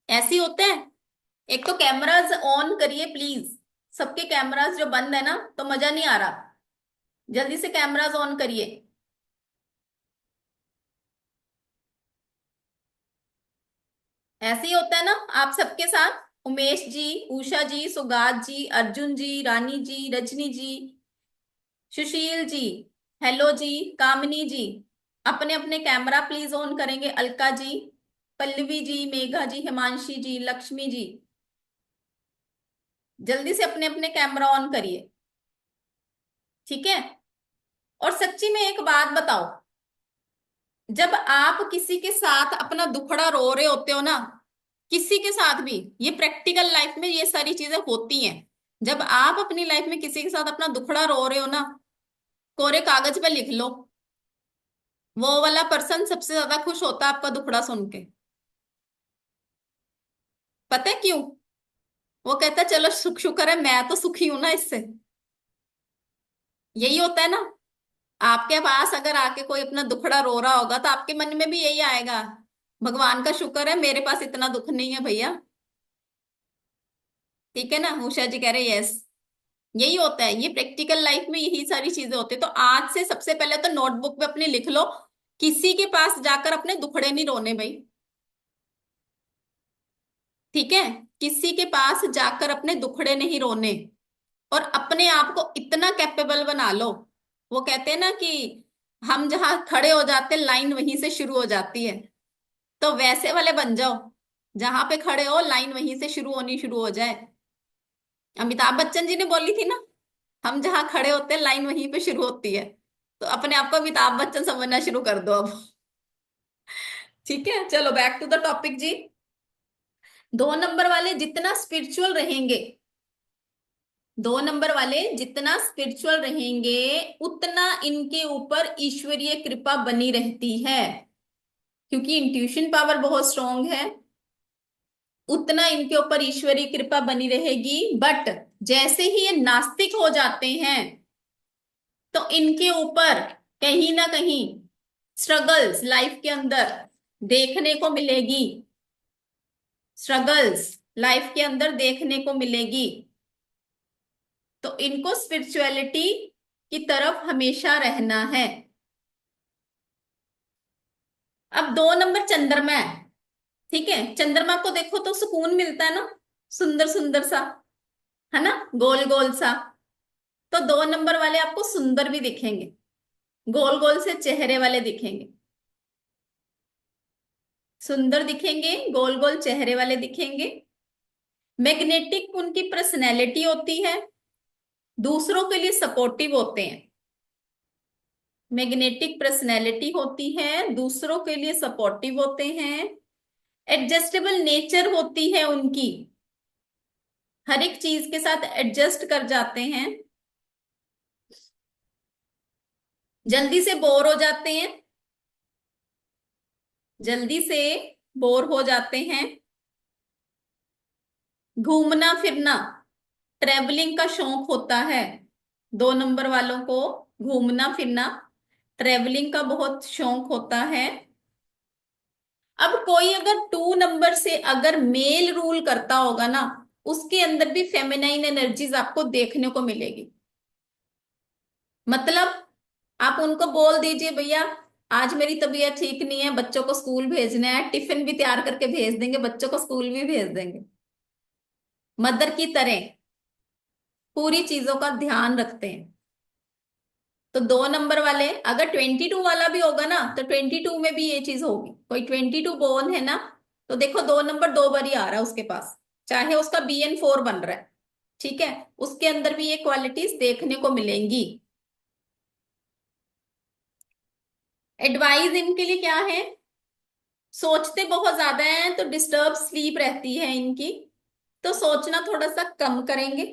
ऐसी होता है। एक तो कैमराज ऑन करिए प्लीज, सबके कैमराज जो बंद है ना तो मजा नहीं आ रहा, जल्दी से कैमराज ऑन करिए। ऐसे ही होता है ना आप सबके साथ, उमेश जी, उषा जी, सुगात जी, अर्जुन जी, रानी जी, रजनी जी, सुशील जी, हेलो जी, कामिनी जी, अपने अपने कैमरा प्लीज ऑन करेंगे। अलका जी, पल्लवी जी, मेघा जी, हिमांशी जी, लक्ष्मी जी, जल्दी से अपने अपने कैमरा ऑन करिए। ठीक है। और सच्ची में एक बात बताओ, जब आप किसी के साथ अपना दुखड़ा रो रहे होते हो ना, किसी के साथ भी, ये प्रैक्टिकल लाइफ में ये सारी चीजें होती हैं। जब आप अपनी लाइफ में किसी के साथ अपना दुखड़ा रो रहे हो ना, कोरे कागज पे लिख लो, वो वाला पर्सन सबसे ज्यादा खुश होता है आपका दुखड़ा सुन के। पता है क्यों? वो कहता है चलो शुक्र है मैं तो सुखी हूं ना इससे। यही होता है ना। आपके पास अगर आके कोई अपना दुखड़ा रो रहा होगा तो आपके मन में भी यही आएगा, भगवान का शुक्र है मेरे पास इतना दुख नहीं है भैया। ठीक है ना, उषा जी कह रहे यस। यही होता है, ये प्रैक्टिकल लाइफ में यही सारी चीजें होती है। तो आज से सबसे पहले तो नोटबुक पे अपने लिख लो, किसी के पास जाकर अपने दुखड़े नहीं रोने भाई। ठीक है, किसी के पास जाकर अपने दुखड़े नहीं रोने। और अपने आप को इतना कैपेबल बना लो, वो कहते हैं ना कि हम जहां खड़े हो जाते हैं लाइन वहीं से शुरू हो जाती है, तो वैसे वाले बन जाओ, जहां पे खड़े हो लाइन वहीं से शुरू हो जाए। अमिताभ बच्चन जी ने बोली थी ना, हम जहां खड़े होते हैं लाइन वहीं पे शुरू होती है। तो अपने आप को अमिताभ बच्चन समझना शुरू कर दो अब। ठीक है, चलो back to the topic ji. 2 नंबर वाले जितना स्पिरिचुअल रहेंगे, 2 नंबर वाले जितना स्पिरिचुअल रहेंगे, उतना इनके ऊपर ईश्वरीय कृपा बनी रहती है, क्योंकि इंट्यूशन पावर बहुत स्ट्रांग है। उतना इनके ऊपर ईश्वरीय कृपा बनी रहेगी। बट जैसे ही ये नास्तिक हो जाते हैं, तो इनके ऊपर कहीं ना कहीं स्ट्रगल्स लाइफ के अंदर देखने को मिलेगी। स्ट्रगल्स लाइफ के अंदर देखने को मिलेगी। तो इनको स्पिरिचुअलिटी की तरफ हमेशा रहना है। अब 2 नंबर चंद्रमा है। ठीक है, चंद्रमा को देखो तो सुकून मिलता है ना, सुंदर सुंदर सा, है ना, गोल गोल सा। तो 2 नंबर वाले आपको सुंदर भी दिखेंगे, गोल गोल से चेहरे वाले दिखेंगे, सुंदर दिखेंगे, गोल गोल चेहरे वाले दिखेंगे। मैग्नेटिक उनकी पर्सनैलिटी होती है, दूसरों के लिए सपोर्टिव होते हैं। मैग्नेटिक पर्सनैलिटी होती है, दूसरों के लिए सपोर्टिव होते हैं। एडजस्टेबल नेचर होती है उनकी, हर एक चीज के साथ एडजस्ट कर जाते हैं। जल्दी से बोर हो जाते हैं, जल्दी से बोर हो जाते हैं। घूमना फिरना, ट्रेवलिंग का शौक होता है 2 नंबर वालों को। घूमना फिरना, ट्रेवलिंग का बहुत शौक होता है। अब कोई अगर 2 नंबर से अगर मेल रूल करता होगा ना, उसके अंदर भी फेमिनाइन एनर्जीज आपको देखने को मिलेगी। मतलब आप उनको बोल दीजिए भैया आज मेरी तबीयत ठीक नहीं है, बच्चों को स्कूल भेजना है, टिफिन भी तैयार करके भेज देंगे, बच्चों को स्कूल भी भेज देंगे। मदर की तरह पूरी चीजों का ध्यान रखते हैं। तो 2 नंबर वाले, अगर 22 वाला भी होगा ना तो 22 में भी ये चीज होगी। कोई 22 बोर्न है ना, तो देखो 2 नंबर 2 बार ही आ रहा है उसके पास, चाहे उसका BN4 बन रहा है। ठीक है, उसके अंदर भी ये क्वालिटीज देखने को मिलेंगी। एडवाइस इनके लिए क्या है? सोचते बहुत ज्यादा हैं तो डिस्टर्ब स्लीप रहती है इनकी, तो सोचना थोड़ा सा कम करेंगे,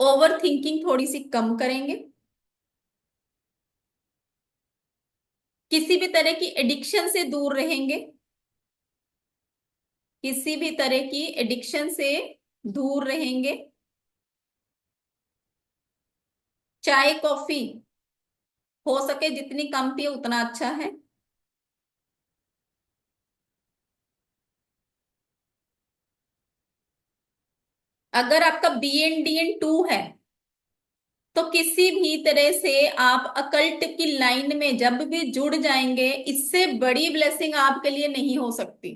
ओवर थिंकिंग थोड़ी सी कम करेंगे। किसी भी तरह की एडिक्शन से दूर रहेंगे, किसी भी तरह की एडिक्शन से दूर रहेंगे। चाय कॉफी हो सके जितनी कम पिए उतना अच्छा है। अगर आपका BN DN 2 है तो किसी भी तरह से आप अकल्ट की लाइन में जब भी जुड़ जाएंगे, इससे बड़ी ब्लेसिंग आपके लिए नहीं हो सकती।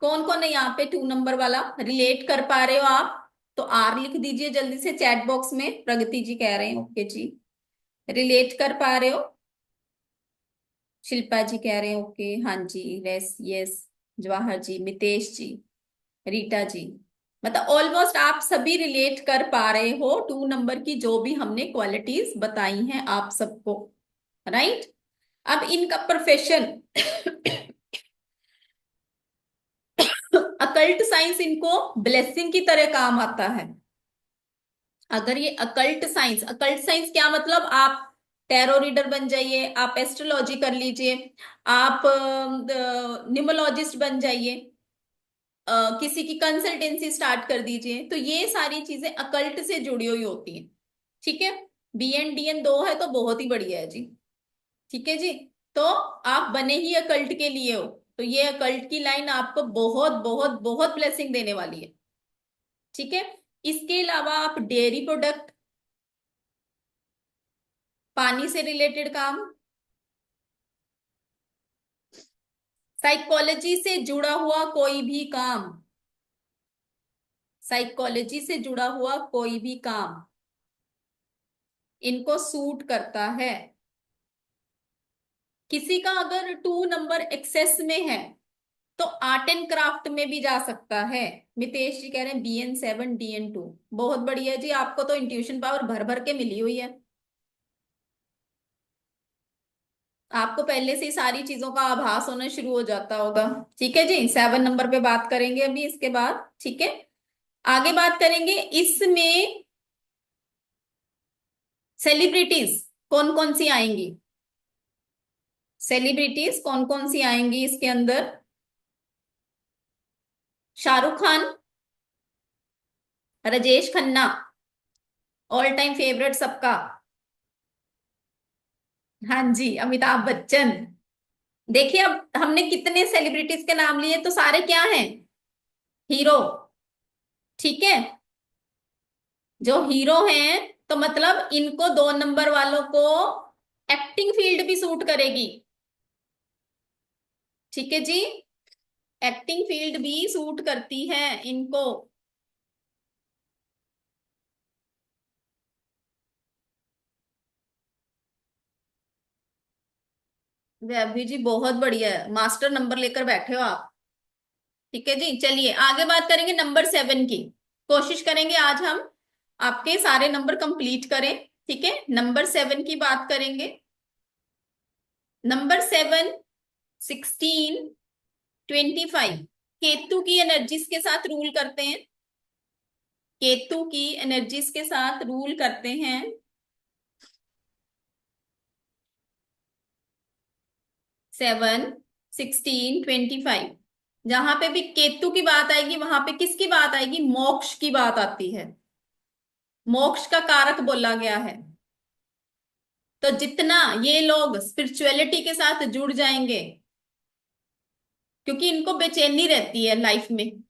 कौन कौन है यहाँ पे 2 नंबर वाला रिलेट कर पा रहे हो आप? तो R लिख दीजिए जल्दी से चैट बॉक्स में। प्रगति जी कह रहे हैं ओके जी। रिलेट कर पा रहे हो? शिल्पा जी कह रहे हैं ओके, हाँ जी, यस यस। जवाहर जी, मितेश जी, रीटा जी, मतलब ऑलमोस्ट आप सभी रिलेट कर पा रहे हो 2 नंबर की जो भी हमने क्वालिटीज बताई हैं आप सबको, राइट। अब इनका प्रोफेशन अकल्ट साइंस इनको ब्लेसिंग की तरह काम आता है। अगर ये अकल्ट साइंस क्या मतलब, आप टैरो रीडर बन जाइए, आप एस्ट्रोलॉजी कर लीजिए, आप न्यूमोलॉजिस्ट बन जाइए, किसी की कंसल्टेंसी स्टार्ट कर दीजिए, तो ये सारी चीजें अकल्ट से जुड़ी हुई होती हैं। ठीक है। BN DN 2 है तो बहुत ही बढ़िया है जी। ठीक है जी। तो आप बने ही अकल्ट के लिए हो, तो ये अकल्ट की लाइन आपको बहुत बहुत बहुत ब्लेसिंग देने वाली है। ठीक है। इसके अलावा आप डेयरी प्रोडक्ट, पानी से रिलेटेड काम, साइकोलॉजी से जुड़ा हुआ कोई भी काम, साइकोलॉजी से जुड़ा हुआ कोई भी काम इनको सूट करता है। किसी का अगर 2 नंबर एक्सेस में है तो आर्ट एंड क्राफ्ट में भी जा सकता है। मितेश जी कह रहे हैं BN 7 DN 2। बहुत बढ़िया जी, आपको तो इंट्यूशन पावर भर भर के मिली हुई है। आपको पहले से ही सारी चीजों का आभास होना शुरू हो जाता होगा। ठीक है जी, 7 नंबर पे बात करेंगे अभी इसके बाद। ठीक है। आगे बात करेंगे इसमें सेलिब्रिटीज कौन कौन सी आएंगी। सेलिब्रिटीज कौन कौन सी आएंगी इसके अंदर? Shahrukh Khan, Rajesh Khanna, all time favourite सबका, हाँ जी, अमिताभ बच्चन। देखिए अब हमने कितने सेलिब्रिटीज के नाम लिए, तो सारे क्या हैं? हीरो। ठीक है। जो हीरो हैं, तो मतलब इनको 2 नंबर वालों को एक्टिंग फील्ड भी सूट करेगी। ठीक है जी। एक्टिंग फील्ड भी सूट करती है इनको। वैभवी जी बहुत बढ़िया है, मास्टर नंबर लेकर बैठे हो आप। ठीक है जी, चलिए आगे बात करेंगे नंबर 7 की। कोशिश करेंगे आज हम आपके सारे नंबर कंप्लीट करें। ठीक है, नंबर 7 की बात करेंगे। नंबर 7, 16, 25 केतु की एनर्जीज के साथ रूल करते हैं। केतु की एनर्जीज के साथ रूल करते हैं। 7, 16, 25 जहां पे भी केतु की बात आएगी वहां पे किसकी बात आएगी? मोक्ष की बात आती है। मोक्ष का कारक बोला गया है। तो जितना ये लोग स्पिरिचुअलिटी के साथ जुड़ जाएंगे, क्योंकि इनको बेचैनी रहती है लाइफ में,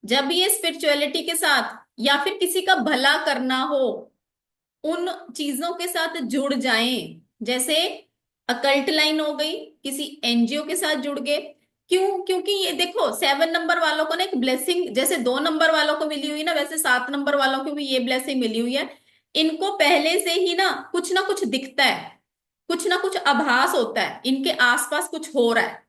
जब ये स्पिरिचुअलिटी के साथ या फिर किसी का भला करना हो, उन चीजों के साथ जुड़ जाएं, जैसे अकल्ट लाइन हो गई, किसी NGO के साथ जुड़ गए। क्यों? क्योंकि ये देखो 7 नंबर वालों को ना एक ब्लेसिंग जैसे 2 नंबर वालों को मिली हुई ना, वैसे 7 नंबर वालों को भी ये ब्लेसिंग मिली हुई है। इनको पहले से ही ना कुछ दिखता है, कुछ ना कुछ आभास होता है, इनके आसपास कुछ हो रहा है।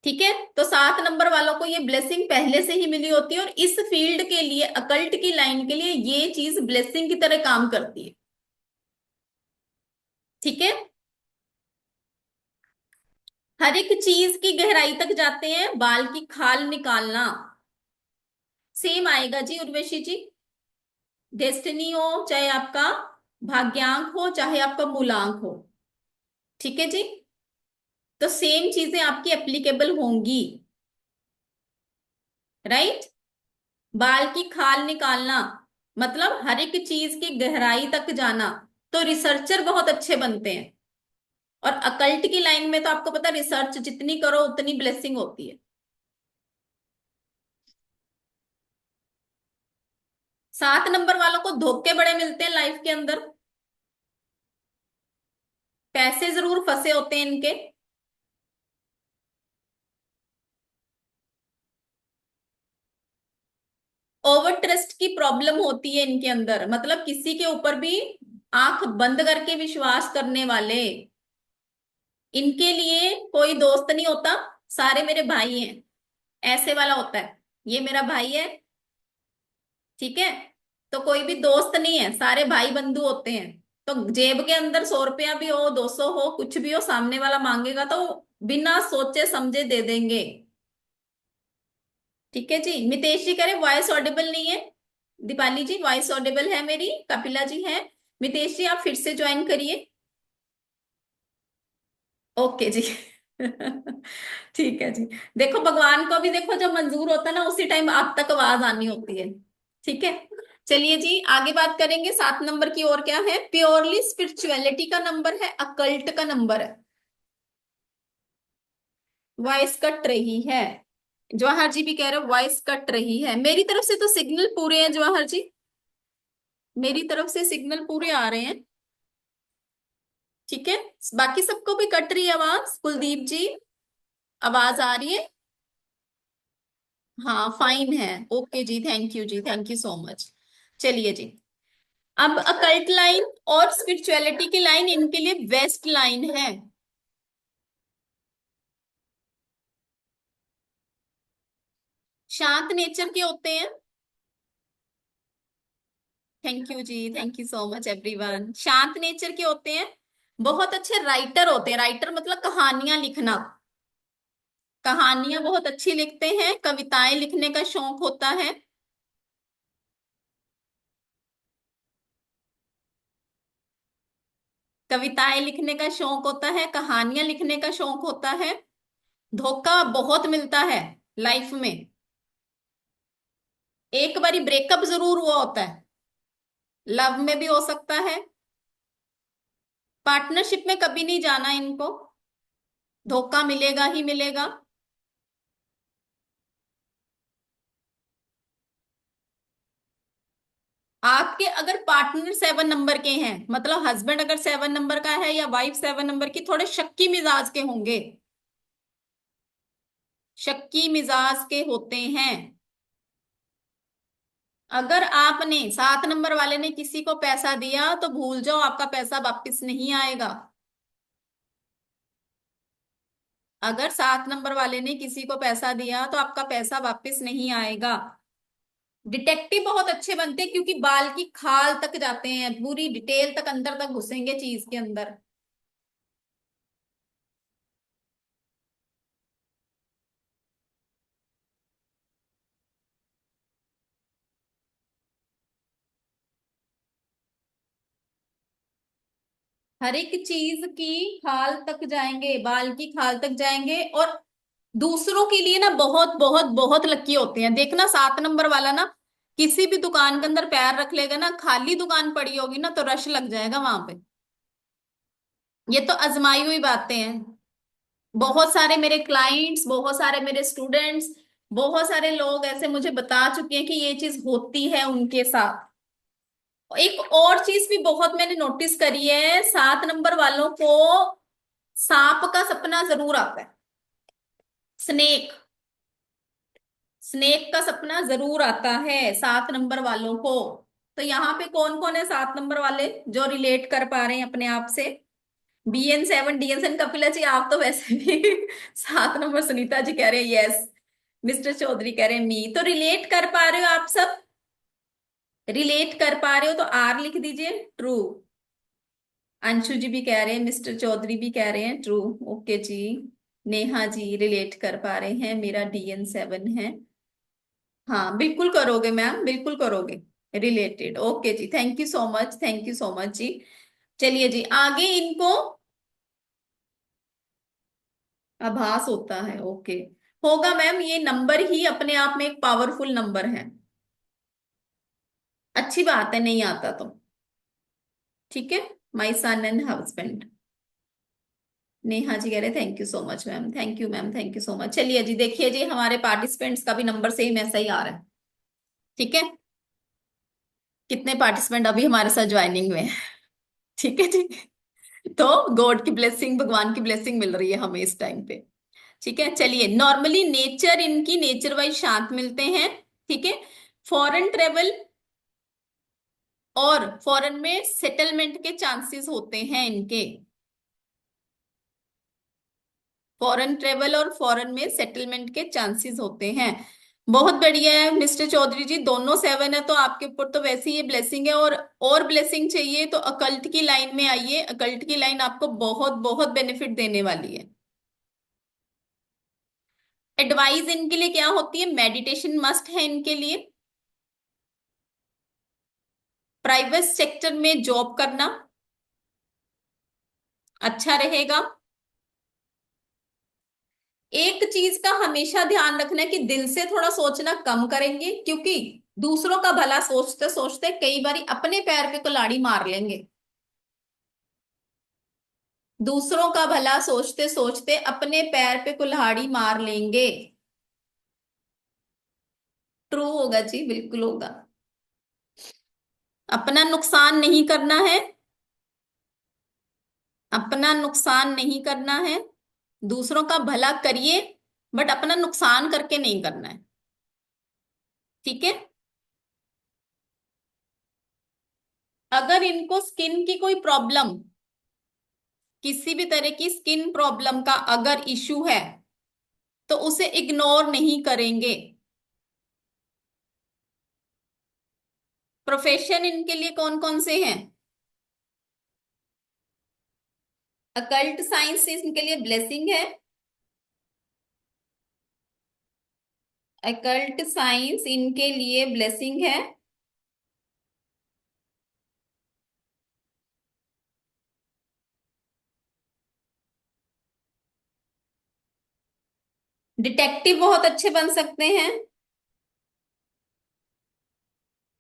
ठीक है। तो 7 नंबर वालों को ये ब्लेसिंग पहले से ही मिली होती है, और इस फील्ड के लिए, अकल्ट की लाइन के लिए, ये चीज ब्लेसिंग की तरह काम करती है। ठीक है। हर एक चीज की गहराई तक जाते हैं, बाल की खाल निकालना सेम आएगा जी उर्वशी जी। डेस्टिनी हो चाहे आपका भाग्यांक हो चाहे आपका मूलांक हो, ठीक है जी, तो सेम चीजें आपकी एप्लीकेबल होंगी, राइट। बाल की खाल निकालना मतलब हर एक चीज की गहराई तक जाना, तो रिसर्चर बहुत अच्छे बनते हैं। और अकल्ट की लाइन में तो आपको पता, रिसर्च जितनी करो उतनी ब्लेसिंग होती है। 7 नंबर वालों को धोखे बड़े मिलते हैं लाइफ के अंदर, पैसे जरूर फंसे होते हैं इनके। ओवर ट्रस्ट की प्रॉब्लम होती है इनके अंदर, मतलब किसी के ऊपर भी आंख बंद करके विश्वास करने वाले। इनके लिए कोई दोस्त नहीं होता, सारे मेरे भाई हैं, ऐसे वाला होता है। ये मेरा भाई है, ठीक है, तो कोई भी दोस्त नहीं है, सारे भाई बंधु होते हैं। तो जेब के अंदर 100 रुपया भी हो, 200 हो, कुछ भी हो, सामने वाला मांगेगा तो बिना सोचे समझे दे देंगे। ठीक है जी। मितेश जी कह रहे वॉइस ऑडिबल नहीं है। दीपाली जी वॉइस ऑडिबल है मेरी, कपिला जी है। मितेश जी आप फिर से ज्वाइन करिए। ओके जी। ठीक है जी। देखो भगवान को भी देखो, जब मंजूर होता है ना उसी टाइम आप तक आवाज आनी होती है। ठीक है। चलिए जी आगे बात करेंगे 7 नंबर की। और क्या है? प्योरली स्पिरिचुअलिटी का नंबर है, अकल्ट का नंबर है। वॉइस कट रही है। जवाहर जी भी कह रहे हो वॉइस कट रही है। मेरी तरफ से तो सिग्नल पूरे हैं जवाहर जी, मेरी तरफ से सिग्नल पूरे आ रहे हैं। ठीक है। बाकी सबको भी कट रही है आवाज? कुलदीप जी आवाज आ रही है? हाँ फाइन है। Okay ji, thank you ji, thank you so much. चलिए जी, अब अकल्ट लाइन और स्पिरिचुअलिटी की लाइन इनके लिए बेस्ट लाइन है। शांत नेचर के होते हैं। Thank you ji, thank you so much everyone. शांत नेचर के होते हैं, बहुत अच्छे राइटर होते हैं। राइटर मतलब कहानियां लिखना, कहानियां बहुत अच्छी लिखते हैं, कविताएं लिखने का शौक होता है। कविताएं लिखने का शौक होता है, कहानियां लिखने का शौक होता है। धोखा बहुत मिलता है लाइफ में। एक बारी ब्रेकअप जरूर हुआ होता है, लव में भी हो सकता है। पार्टनरशिप में कभी नहीं जाना इनको, धोखा मिलेगा ही मिलेगा। आपके अगर पार्टनर 7 नंबर के हैं, मतलब हस्बैंड अगर 7 नंबर का है या वाइफ 7 नंबर की, थोड़े शक्की मिजाज के होंगे, शक्की मिजाज के होते हैं। अगर आपने 7 नंबर वाले ने किसी को पैसा दिया तो भूल जाओ, आपका पैसा वापस नहीं आएगा। अगर 7 नंबर वाले ने किसी को पैसा दिया तो आपका पैसा वापस नहीं आएगा। डिटेक्टिव बहुत अच्छे बनते हैं क्योंकि बाल की खाल तक जाते हैं, पूरी डिटेल तक अंदर तक घुसेंगे चीज के अंदर। हर एक चीज की खाल तक जाएंगे, बाल की खाल तक जाएंगे। और दूसरों के लिए ना बहुत बहुत बहुत लकी होते हैं। देखना 7 नंबर वाला ना किसी भी दुकान के अंदर पैर रख लेगा ना, खाली दुकान पड़ी होगी ना तो रश लग जाएगा वहां पे। ये तो आजमाई हुई बातें हैं। बहुत सारे मेरे क्लाइंट्स, बहुत सारे मेरे स्टूडेंट्स, बहुत सारे लोग ऐसे मुझे बता चुके हैं कि ये चीज होती है उनके साथ। एक और चीज भी बहुत मैंने नोटिस करी है, 7 नंबर वालों को सांप का सपना जरूर आता है। स्नेक, स्नेक का सपना जरूर आता है 7 नंबर वालों को। तो यहाँ पे कौन कौन है 7 नंबर वाले जो रिलेट कर पा रहे हैं अपने आप से? BN7, DN7, कपिला जी आप तो वैसे भी 7 नंबर। सुनीता जी कह रहे हैं यस। मिस्टर चौधरी कह रहे हैं मी। तो रिलेट कर पा रहे हो आप सब? रिलेट कर पा रहे हो तो R लिख दीजिए, ट्रू। अंशु जी भी कह रहे हैं, मिस्टर चौधरी भी कह रहे हैं ट्रू। ओके जी। नेहा जी रिलेट कर पा रहे हैं, मेरा DN7 है। हाँ बिल्कुल करोगे मैम, बिल्कुल करोगे related. Okay ji, thank you so much, thank you so much जी। चलिए जी आगे इनको आभास होता है। ओके, होगा मैम, ये नंबर ही अपने आप में एक पावरफुल नंबर है। अच्छी बात है नहीं आता तो। ठीक है। माई सन एंड हस्बैंड। नेहा जी कह रहे thank you so much ma'am, thank you ma'am, thank you so much. चलिए जी देखिए जी हमारे पार्टिसिपेंट्स का भी नंबर सेम ऐसा ही आ रहा है। ठीक है। कितने पार्टिसिपेंट अभी हमारे साथ ज्वाइनिंग में हैं? ठीक है, ठीक है। तो गॉड की ब्लेसिंग, भगवान की ब्लेसिंग मिल रही है हमें इस टाइम पे। ठीक है, चलिए। नॉर्मली नेचर इनकी नेचर वाइज शांत मिलते हैं। ठीक है। फॉरेन ट्रेवल और फॉरेन में सेटलमेंट के चांसेस होते हैं इनके। फॉरेन ट्रेवल और फॉरेन में सेटलमेंट के चांसेस होते हैं। बहुत बढ़िया है मिस्टर चौधरी जी, दोनों 7 है तो आपके ऊपर तो वैसे ही ये ब्लेसिंग है। और ब्लेसिंग चाहिए तो अकल्ट की लाइन में आइए, अकल्ट की लाइन आपको बहुत बहुत बेनिफिट देने वाली है। एडवाइस इनके लिए क्या होती है? मेडिटेशन मस्ट है इनके लिए। प्राइवेट सेक्टर में जॉब करना अच्छा रहेगा। एक चीज का हमेशा ध्यान रखना है कि दिल से थोड़ा सोचना कम करेंगे, क्योंकि दूसरों का भला सोचते सोचते कई बार अपने पैर पे कुल्हाड़ी मार लेंगे। दूसरों का भला सोचते सोचते अपने पैर पे कुल्हाड़ी मार लेंगे। ट्रू होगा जी, बिल्कुल होगा। अपना नुकसान नहीं करना है। अपना नुकसान नहीं करना है। दूसरों का भला करिए, बट अपना नुकसान करके नहीं करना है। ठीक है। अगर इनको स्किन की कोई प्रॉब्लम, किसी भी तरह की स्किन प्रॉब्लम का अगर इशू है तो उसे इग्नोर नहीं करेंगे। प्रोफेशन इनके लिए कौन कौन से हैं? अकल्ट साइंस इनके लिए ब्लेसिंग है। अकल्ट साइंस इनके लिए ब्लेसिंग है। डिटेक्टिव बहुत अच्छे बन सकते हैं,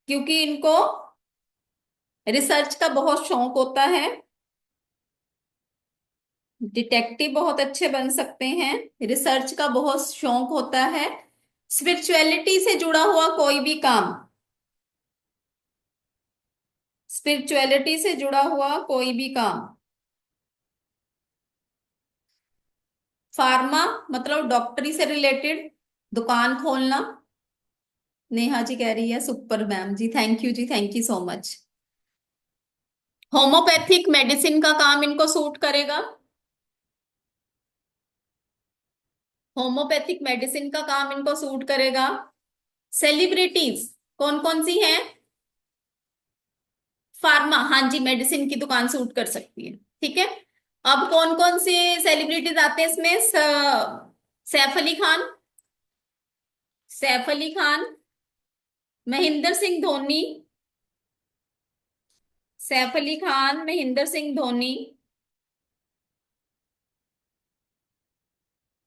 क्योंकि इनको रिसर्च का बहुत शौक होता है। डिटेक्टिव बहुत अच्छे बन सकते हैं, रिसर्च का बहुत शौक होता है। स्पिरिचुअलिटी से जुड़ा हुआ कोई भी काम, स्पिरिचुअलिटी से जुड़ा हुआ कोई भी काम। फार्मा मतलब डॉक्टरी से रिलेटेड, दुकान खोलना। नेहा जी कह रही है super ma'am ji, thank you ji, thank you so much. Homeopathic medicine का काम इनको सूट करेगा। होम्योपैथिक मेडिसिन का काम इनको सूट करेगा। सेलिब्रिटीज कौन कौन सी हैं? फार्मा, हाँ जी, मेडिसिन की दुकान सूट कर सकती है। ठीक है। अब कौन कौन से सेलिब्रिटीज आते हैं इसमें? Saif Ali Khan, Saif Ali Khan, Mahendra Singh Dhoni, Saif Ali Khan, Mahendra Singh Dhoni,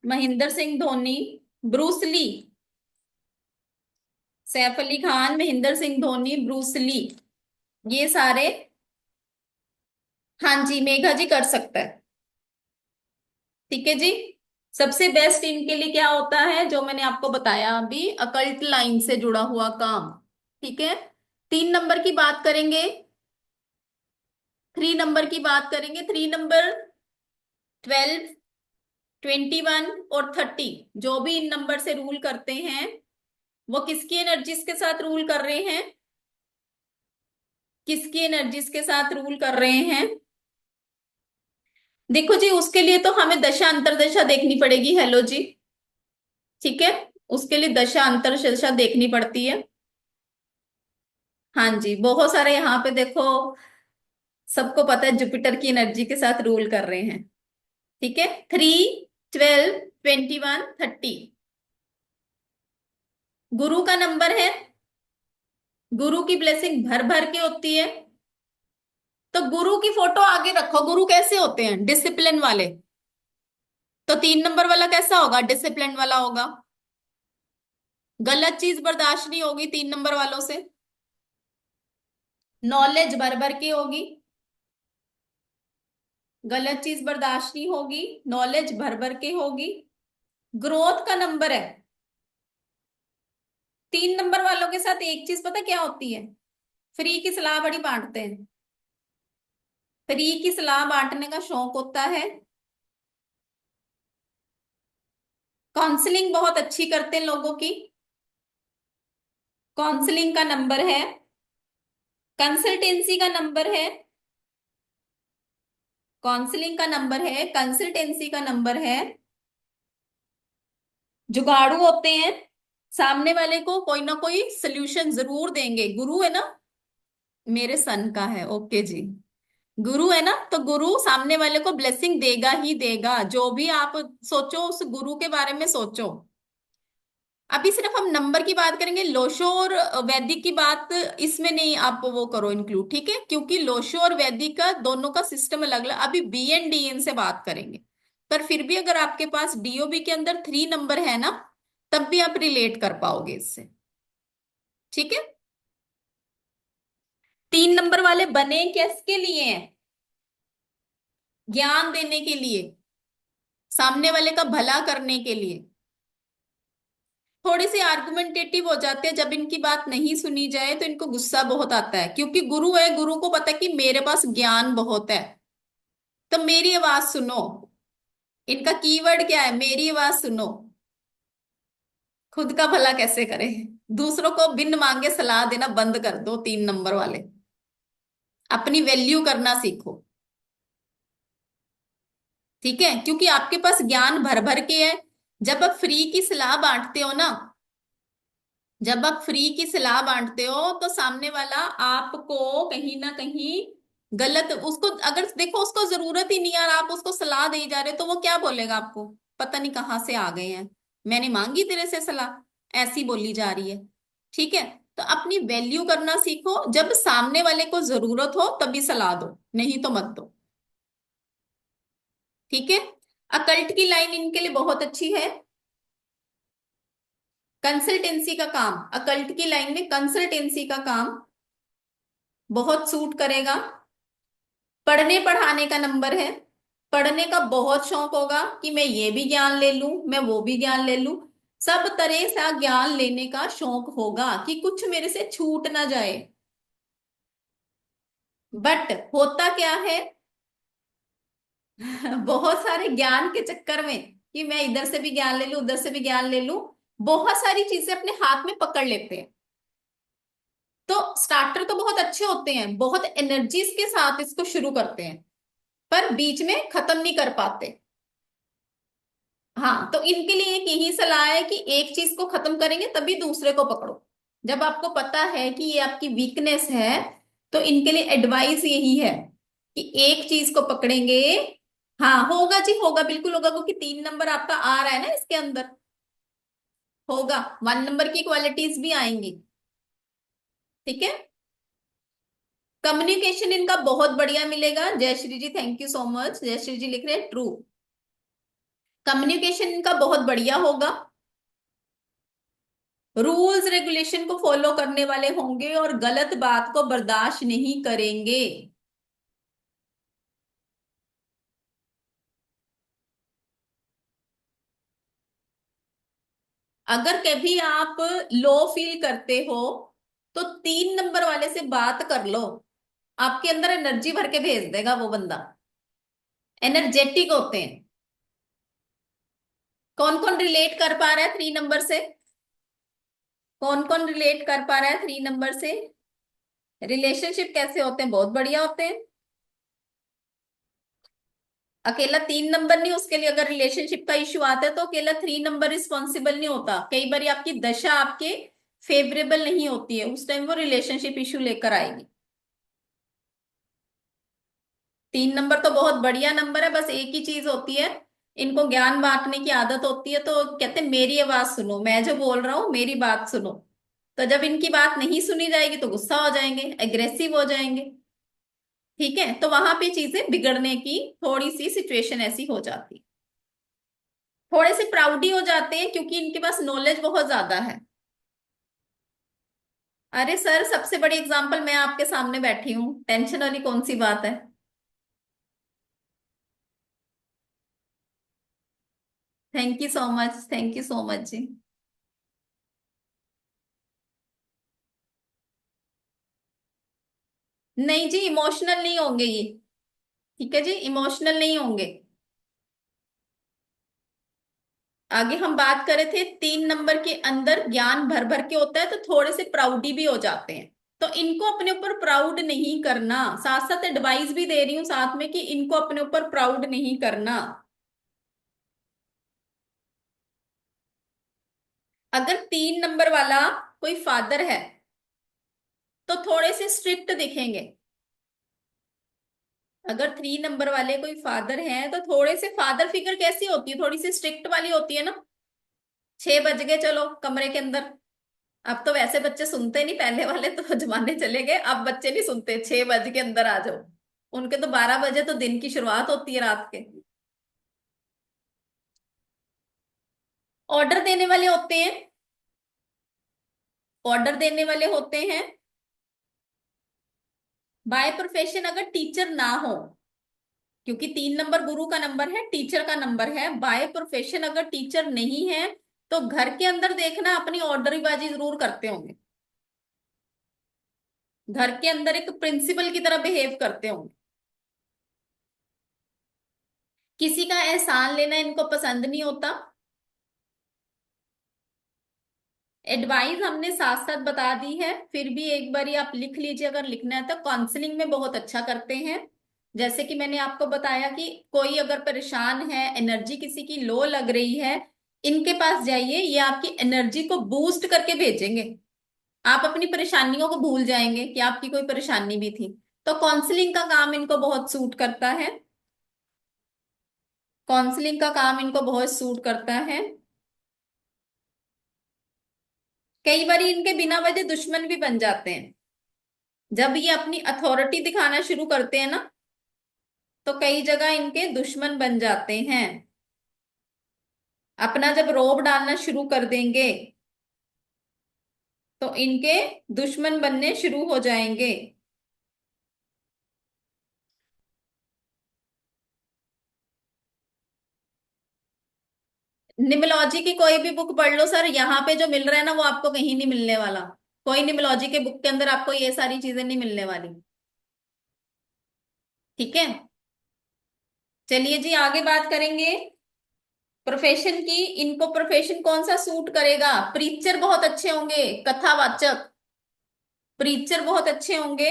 Mahendra Singh Dhoni, Bruce Lee. Saif Ali Khan, Mahendra Singh Dhoni, Bruce Lee, ये सारे। हाँ जी, मेघा जी कर सकता है। ठीक है जी। सबसे बेस्ट इनके लिए क्या होता है जो मैंने आपको बताया अभी, अकल्ट लाइन से जुड़ा हुआ काम। ठीक है। 3 नंबर की बात करेंगे, 3 नंबर की बात करेंगे। 3 नंबर, 12, 21 और 30, जो भी इन नंबर से रूल करते हैं वो किसकी एनर्जीज के साथ रूल कर रहे हैं? किसकी एनर्जीज के साथ रूल कर रहे हैं? देखो जी, उसके लिए तो हमें दशा अंतरदशा देखनी पड़ेगी। हेलो जी। ठीक है। उसके लिए दशा अंतरदशा देखनी पड़ती है। हाँ जी, बहुत सारे यहाँ पे देखो, सबको पता है जुपिटर की एनर्जी के साथ रूल कर रहे हैं। ठीक है। 3, 12, 21, 30 गुरु का नंबर है। गुरु की ब्लेसिंग भर भर के होती है। तो गुरु की फोटो आगे रखो। गुरु कैसे होते हैं? डिसिप्लिन वाले। तो 3 नंबर वाला कैसा होगा? डिसिप्लिन वाला होगा। गलत चीज बर्दाश्त नहीं होगी 3 नंबर वालों से। नॉलेज भर भर के होगी। गलत चीज बर्दाश्त नहीं होगी, नॉलेज भर भर के होगी। ग्रोथ का नंबर है। 3 नंबर वालों के साथ एक चीज पता क्या होती है? फ्री की सलाह बड़ी बांटते हैं। फ्री की सलाह बांटने का शौक होता है। काउंसलिंग बहुत अच्छी करते हैं लोगों की। काउंसलिंग का नंबर है। कंसल्टेंसी का नंबर है। काउंसलिंग का नंबर है, कंसल्टेंसी का नंबर है। जुगाड़ू होते हैं। सामने वाले को कोई ना कोई सोल्यूशन जरूर देंगे। गुरु है ना? मेरे सन का है, ओके जी। गुरु है ना, तो गुरु सामने वाले को ब्लेसिंग देगा ही देगा। जो भी आप सोचो उस गुरु के बारे में सोचो। अभी सिर्फ हम नंबर की बात करेंगे, लोशो और वैदिक की बात इसमें नहीं आप वो करो इंक्लूड, ठीक है? क्योंकि लोशो और वैदिक का दोनों का सिस्टम अलग अलग। अभी बी एंड डी एन से बात करेंगे। पर फिर भी अगर आपके पास डीओबी के अंदर 3 नंबर है ना, तब भी आप रिलेट कर पाओगे इससे। ठीक है। 3 नंबर वाले बने किसके लिए हैं? ज्ञान देने के लिए, सामने वाले का भला करने के लिए। थोड़ी सी आर्गुमेंटेटिव हो जाते हैं, जब इनकी बात नहीं सुनी जाए तो इनको गुस्सा बहुत आता है, क्योंकि गुरु है, गुरु को पता है कि मेरे पास ज्ञान बहुत है, तो मेरी आवाज सुनो। इनका कीवर्ड क्या है? मेरी आवाज सुनो। खुद का भला कैसे करें? दूसरों को बिन मांगे सलाह देना बंद कर दो, 3 नंबर वाले। अपनी वैल्यू करना सीखो। ठीक है, क्योंकि आपके पास ज्ञान भर भर के है। जब आप फ्री की सलाह बांटते हो ना, जब आप फ्री की सलाह बांटते हो तो सामने वाला आपको कहीं ना कहीं गलत, उसको अगर देखो उसको जरूरत ही नहीं है और आप उसको सलाह दे जा रहे हो, तो वो क्या बोलेगा आपको? पता नहीं कहाँ से आ गए हैं, मैंने मांगी तेरे से सलाह, ऐसी बोली जा रही है। ठीक है। तो अपनी वैल्यू करना सीखो। जब सामने वाले को जरूरत हो तभी सलाह दो, नहीं तो मत दो। ठीक है। अकल्ट की लाइन इनके लिए बहुत अच्छी है। कंसल्टेंसी का काम, अकल्ट की लाइन में कंसल्टेंसी का काम बहुत सूट करेगा। पढ़ने पढ़ाने का नंबर है। पढ़ने का बहुत शौक होगा कि मैं ये भी ज्ञान ले लूं, मैं वो भी ज्ञान ले लूं। सब तरह से ज्ञान लेने का शौक होगा कि कुछ मेरे से छूट ना जाए। बट होता क्या है? बहुत सारे ज्ञान के चक्कर में कि मैं इधर से भी ज्ञान ले लूं, उधर से भी ज्ञान ले लूं, बहुत सारी चीजें अपने हाथ में पकड़ लेते हैं। तो स्टार्टर तो बहुत अच्छे होते हैं, बहुत एनर्जीज के साथ इसको शुरू करते हैं, पर बीच में खत्म नहीं कर पाते। हाँ, तो इनके लिए एक यही सलाह है कि एक चीज को खत्म करेंगे तभी दूसरे को पकड़ो। जब आपको पता है कि ये आपकी वीकनेस है, तो इनके लिए एडवाइस यही है कि एक चीज को पकड़ेंगे। हाँ होगा जी, होगा, बिल्कुल होगा, क्योंकि 3 नंबर आपका आ रहा है ना इसके अंदर। होगा। 1 नंबर की क्वालिटीज भी आएंगी। ठीक है। कम्युनिकेशन इनका बहुत बढ़िया मिलेगा। जय श्री जी, थैंक यू सो मच। जय श्री जी लिख रहे हैं, ट्रू। कम्युनिकेशन इनका बहुत बढ़िया होगा। रूल्स रेगुलेशन को फॉलो करने वाले होंगे और गलत बात को बर्दाश्त नहीं करेंगे। अगर कभी आप लो फील करते हो तो 3 नंबर वाले से बात कर लो। आपके अंदर एनर्जी भर के भेज देगा वो बंदा। एनर्जेटिक होते हैं। कौन कौन रिलेट कर पा रहा है 3 नंबर से? कौन कौन रिलेट कर पा रहा है 3 नंबर से? रिलेशनशिप कैसे होते हैं? बहुत बढ़िया होते हैं। अकेला 3 नंबर नहीं, उसके लिए अगर रिलेशनशिप का इश्यू आता है तो अकेला 3 नंबर रिस्पॉन्सिबल नहीं होता। कई बार आपकी दशा आपके फेवरेबल नहीं होती है, उस टाइम वो रिलेशनशिप इश्यू लेकर आएगी। 3 नंबर तो बहुत बढ़िया नंबर है, बस एक ही चीज होती है, इनको ज्ञान बांटने की आदत होती है, तो कहते हैं मेरी आवाज सुनो, मैं जो बोल रहा हूं मेरी बात सुनो। तो जब इनकी बात नहीं सुनी जाएगी तो गुस्सा हो जाएंगे, एग्रेसिव हो जाएंगे। ठीक है, तो वहां पे चीजें बिगड़ने की थोड़ी सी सिचुएशन ऐसी हो जाती है। थोड़े से प्राउडी हो जाते हैं क्योंकि इनके पास नॉलेज बहुत ज्यादा है। अरे सर, सबसे बड़ी एग्जांपल मैं आपके सामने बैठी हूँ, टेंशन वाली कौन सी बात है? Thank you so much, thank you so much जी। नहीं जी, इमोशनल नहीं होंगे ये। ठीक है जी, इमोशनल नहीं होंगे। आगे हम बात कर रहे थे 3 नंबर के अंदर ज्ञान भर भर के होता है, तो थोड़े से प्राउडी भी हो जाते हैं। तो इनको अपने ऊपर प्राउड नहीं करना। साथ साथ एडवाइस भी दे रही हूँ साथ में कि इनको अपने ऊपर प्राउड नहीं करना। अगर 3 नंबर वाला कोई फादर है तो थोड़े से स्ट्रिक्ट दिखेंगे। अगर 3 नंबर वाले कोई फादर हैं तो थोड़े से, फादर फिगर कैसी होती है, थोड़ी सी स्ट्रिक्ट वाली होती है ना। 6 बज गए, चलो कमरे के अंदर। अब तो वैसे बच्चे सुनते नहीं, पहले वाले तो जमाने चले गए, अब बच्चे नहीं सुनते, 6 बज के अंदर आ जाओ। उनके तो 12 बजे तो दिन की शुरुआत होती है रात के। ऑर्डर देने वाले होते हैं। ऑर्डर देने वाले होते हैं। बाय प्रोफेशन अगर टीचर ना हो, क्योंकि 3 नंबर गुरु का नंबर है, टीचर का नंबर है, बाय प्रोफेशन अगर टीचर नहीं है तो घर के अंदर देखना अपनी ऑर्डरीबाजी जरूर करते होंगे। घर के अंदर एक प्रिंसिपल की तरह बिहेव करते होंगे। किसी का एहसान लेना इनको पसंद नहीं होता। एडवाइस हमने साथ साथ बता दी है, फिर भी एक बार आप लिख लीजिए अगर लिखना है तो। काउंसलिंग में बहुत अच्छा करते हैं। जैसे कि मैंने आपको बताया कि कोई अगर परेशान है, एनर्जी किसी की लो लग रही है, इनके पास जाइए, ये आपकी एनर्जी को बूस्ट करके भेजेंगे। आप अपनी परेशानियों को भूल जाएंगे कि आपकी कोई परेशानी भी थी। तो काउंसलिंग का काम इनको बहुत सूट करता है। काउंसलिंग का काम इनको बहुत सूट करता है। कई बार इनके बिना वजह दुश्मन भी बन जाते हैं। जब ये अपनी अथॉरिटी दिखाना शुरू करते हैं ना, तो कई जगह इनके दुश्मन बन जाते हैं। अपना जब रोब डालना शुरू कर देंगे तो इनके दुश्मन बनने शुरू हो जाएंगे। निमोलॉजी की कोई भी बुक पढ़ लो सर, यहाँ पे जो मिल रहा है ना वो आपको कहीं नहीं मिलने वाला। कोई निमोलॉजी के बुक के अंदर आपको ये सारी चीजें नहीं मिलने वाली। ठीक है। चलिए जी आगे बात करेंगे प्रोफेशन की। इनको प्रोफेशन कौन सा सूट करेगा? प्रीचर बहुत अच्छे होंगे, कथावाचक। प्रीचर बहुत अच्छे होंगे।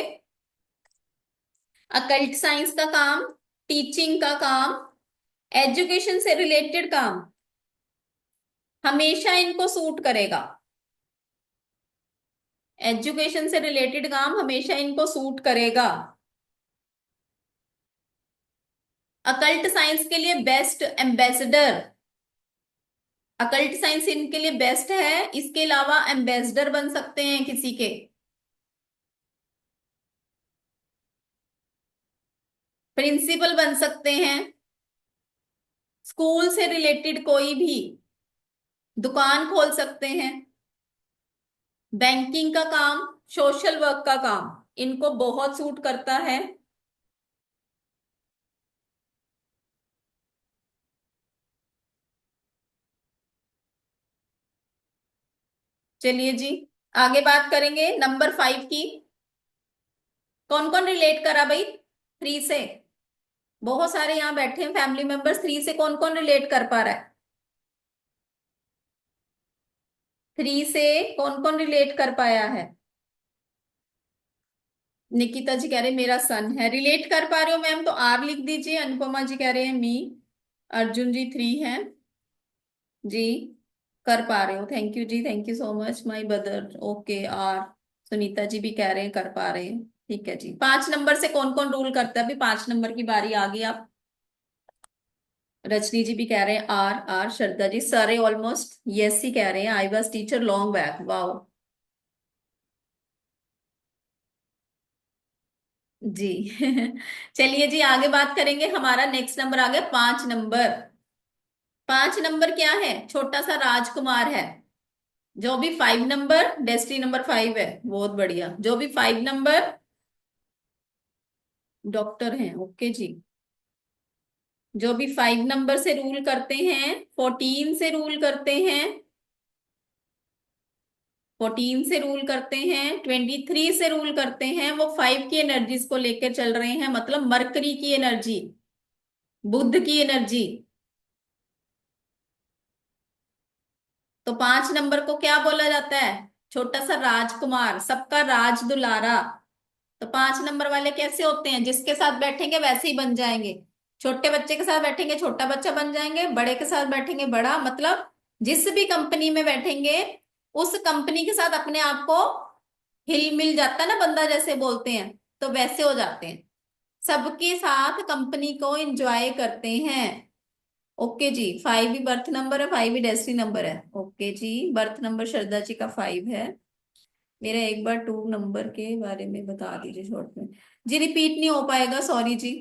अकल्ट साइंस का काम, टीचिंग का काम, एजुकेशन से रिलेटेड काम हमेशा इनको सूट करेगा। एजुकेशन से रिलेटेड काम हमेशा इनको सूट करेगा। अकल्ट साइंस के लिए बेस्ट एम्बेसडर। अकल्ट साइंस इनके लिए बेस्ट है, इसके अलावा एम्बेसडर बन सकते हैं किसी के। प्रिंसिपल बन सकते हैं। स्कूल से रिलेटेड कोई भी दुकान खोल सकते हैं। बैंकिंग का काम, सोशल वर्क का काम इनको बहुत सूट करता है। चलिए जी आगे बात करेंगे नंबर 5 की। कौन कौन रिलेट करा भाई 3 से? बहुत सारे यहाँ बैठे हैं फैमिली मेंबर्स, 3 से कौन कौन रिलेट कर पा रहा है? 3 से कौन कौन रिलेट कर पाया है? निकिता जी कह रहे मेरा सन है। रिलेट कर पा रहे हो मैम तो आर लिख दीजिए। अनुपमा जी कह रहे हैं मी। अर्जुन जी 3 है जी। कर पा रहे हो, thank you ji, thank you so much my brother. Okay R. Sunita ji भी कह रहे हैं कर पा रहे हैं। ठीक है जी। 5 नंबर से कौन कौन रूल करता है? अभी 5 नंबर की बारी आ गई। आप रजनी जी भी कह रहे हैं आर आर। श्रद्धा जी सारे ऑलमोस्ट यस ही कह रहे हैं। I was teacher long back, wow. जी चलिए जी आगे बात करेंगे। हमारा नेक्स्ट नंबर आ गया 5 नंबर। 5 नंबर क्या है? छोटा सा राजकुमार है। जो भी 5 नंबर, डेस्टिनी नंबर 5 है, बहुत बढ़िया। जो भी 5 नंबर डॉक्टर हैं, ओके जी। जो भी 5 नंबर से रूल करते हैं, 14 से रूल करते हैं, 14 से रूल करते हैं, 23 से रूल करते हैं, वो 5 की एनर्जीज को लेकर चल रहे हैं, मतलब मरकरी की एनर्जी, बुध की एनर्जी। तो 5 नंबर को क्या बोला जाता है? छोटा सा राजकुमार, सबका राज दुलारा। तो 5 नंबर वाले कैसे होते हैं? जिसके साथ बैठेंगे वैसे ही बन जाएंगे। छोटे बच्चे के साथ बैठेंगे छोटा बच्चा बन जाएंगे, बड़े के साथ बैठेंगे बड़ा, मतलब जिस भी कंपनी में बैठेंगे उस कंपनी के साथ अपने आप को हिल मिल जाता है ना बंदा, जैसे बोलते हैं, तो वैसे हो जाते हैं। सबके साथ कंपनी को एंजॉय करते हैं। ओके जी, 5 भी बर्थ नंबर है, 5 भी डेस्टिनी नंबर है। ओके जी, बर्थ नंबर श्रद्धा जी का 5 है। मेरा एक बार 2 नंबर के बारे में बता दीजिए शॉर्ट में। जी रिपीट नहीं हो पाएगा, सॉरी जी,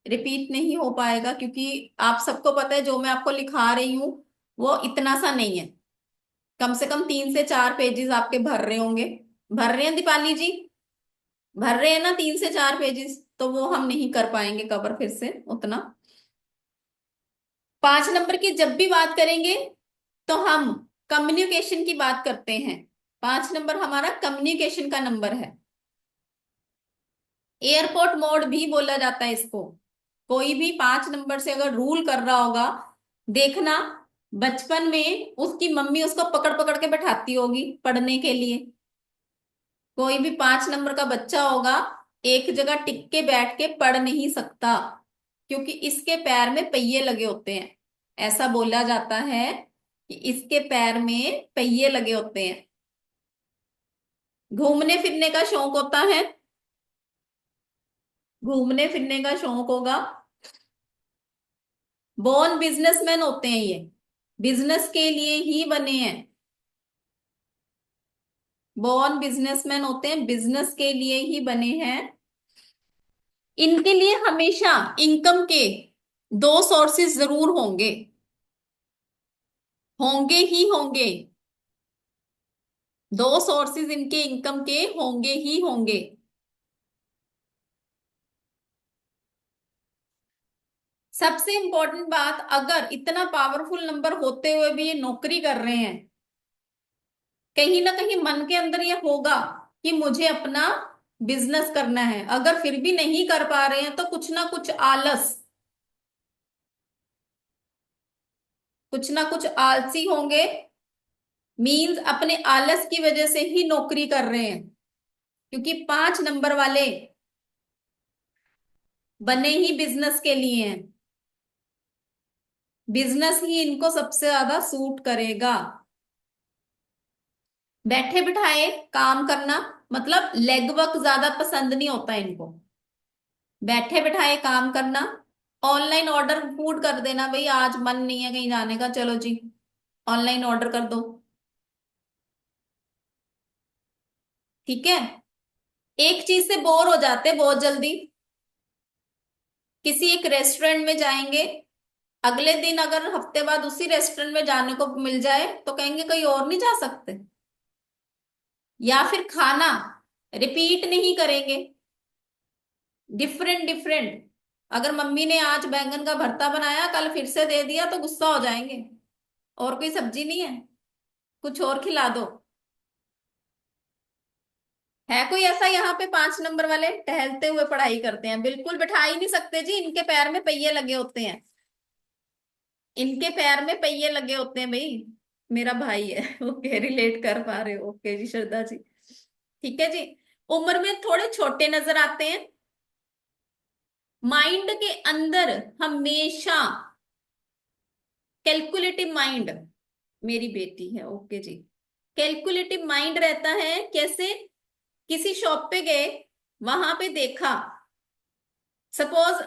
रिपीट नहीं हो पाएगा, क्योंकि आप सबको पता है जो मैं आपको लिखा रही हूँ वो इतना सा नहीं है। कम से कम 3 से 4 पेजेस आपके भर रहे होंगे। भर रहे हैं दीपाली जी? भर रहे हैं ना 3 से 4 पेजेस, तो वो हम नहीं कर पाएंगे कवर फिर से उतना। 5 नंबर की जब भी बात करेंगे तो हम कम्युनिकेशन की बात करते हैं। 5 नंबर हमारा कम्युनिकेशन का नंबर है। एयरपोर्ट मोड भी बोला जाता है इसको। कोई भी 5 नंबर से अगर रूल कर रहा होगा, देखना, बचपन में उसकी मम्मी उसको पकड़ पकड़ के बैठाती होगी पढ़ने के लिए। कोई भी 5 नंबर का बच्चा होगा एक जगह टिक के बैठ के पढ़ नहीं सकता, क्योंकि इसके पैर में पहिए लगे होते हैं। ऐसा बोला जाता है कि इसके पैर में पहिए लगे होते हैं। घूमने फिरने का शौक होता है, घूमने फिरने का शौक होगा। बोर्न बिजनेसमैन होते हैं ये, बिजनेस के लिए ही बने हैं। बोर्न बिजनेसमैन होते हैं, बिजनेस के लिए ही बने हैं। इनके लिए हमेशा इनकम के 2 सोर्सेस जरूर होंगे, होंगे ही होंगे। 2 सोर्सेस इनके इनकम के होंगे ही होंगे। सबसे इंपॉर्टेंट बात, अगर इतना पावरफुल नंबर होते हुए भी ये नौकरी कर रहे हैं, कहीं ना कहीं मन के अंदर ये होगा कि मुझे अपना बिजनेस करना है। अगर फिर भी नहीं कर पा रहे हैं तो कुछ ना कुछ आलस, कुछ ना कुछ आलसी होंगे। मीन्स अपने आलस की वजह से ही नौकरी कर रहे हैं, क्योंकि 5 नंबर वाले बने ही बिजनेस के लिए हैं। बिजनेस ही इनको सबसे ज्यादा सूट करेगा। बैठे बिठाए काम करना, मतलब लेग वर्क ज्यादा पसंद नहीं होता इनको। बैठे बिठाए काम करना, ऑनलाइन ऑर्डर फूड कर देना, भाई आज मन नहीं है कहीं जाने का, चलो जी ऑनलाइन ऑर्डर कर दो। ठीक है। एक चीज से बोर हो जाते बहुत जल्दी। किसी एक रेस्टोरेंट में जाएंगे, अगले दिन अगर हफ्ते बाद उसी रेस्टोरेंट में जाने को मिल जाए तो कहेंगे कहीं और नहीं जा सकते। या फिर खाना रिपीट नहीं करेंगे, डिफरेंट डिफरेंट। अगर मम्मी ने आज बैंगन का भरता बनाया कल फिर से दे दिया तो गुस्सा हो जाएंगे। और कोई सब्जी नहीं है, कुछ और खिला दो। है कोई ऐसा यहाँ पे? 5 नंबर वाले टहलते हुए पढ़ाई करते हैं, बिल्कुल बिठा ही नहीं सकते जी, इनके पैर में पहिए लगे होते हैं। इनके पैर में पहिए लगे होते हैं भाई। मेरा भाई है ओके, रिलेट कर पा रहे हो? ओके जी श्रद्धा जी, ठीक है जी। उम्र में थोड़े छोटे नजर आते हैं। माइंड के अंदर हमेशा कैलकुलेटिव माइंड, मेरी बेटी है, ओके जी। कैलकुलेटिव माइंड रहता है। कैसे? किसी शॉप पे गए, वहां पे देखा, सपोज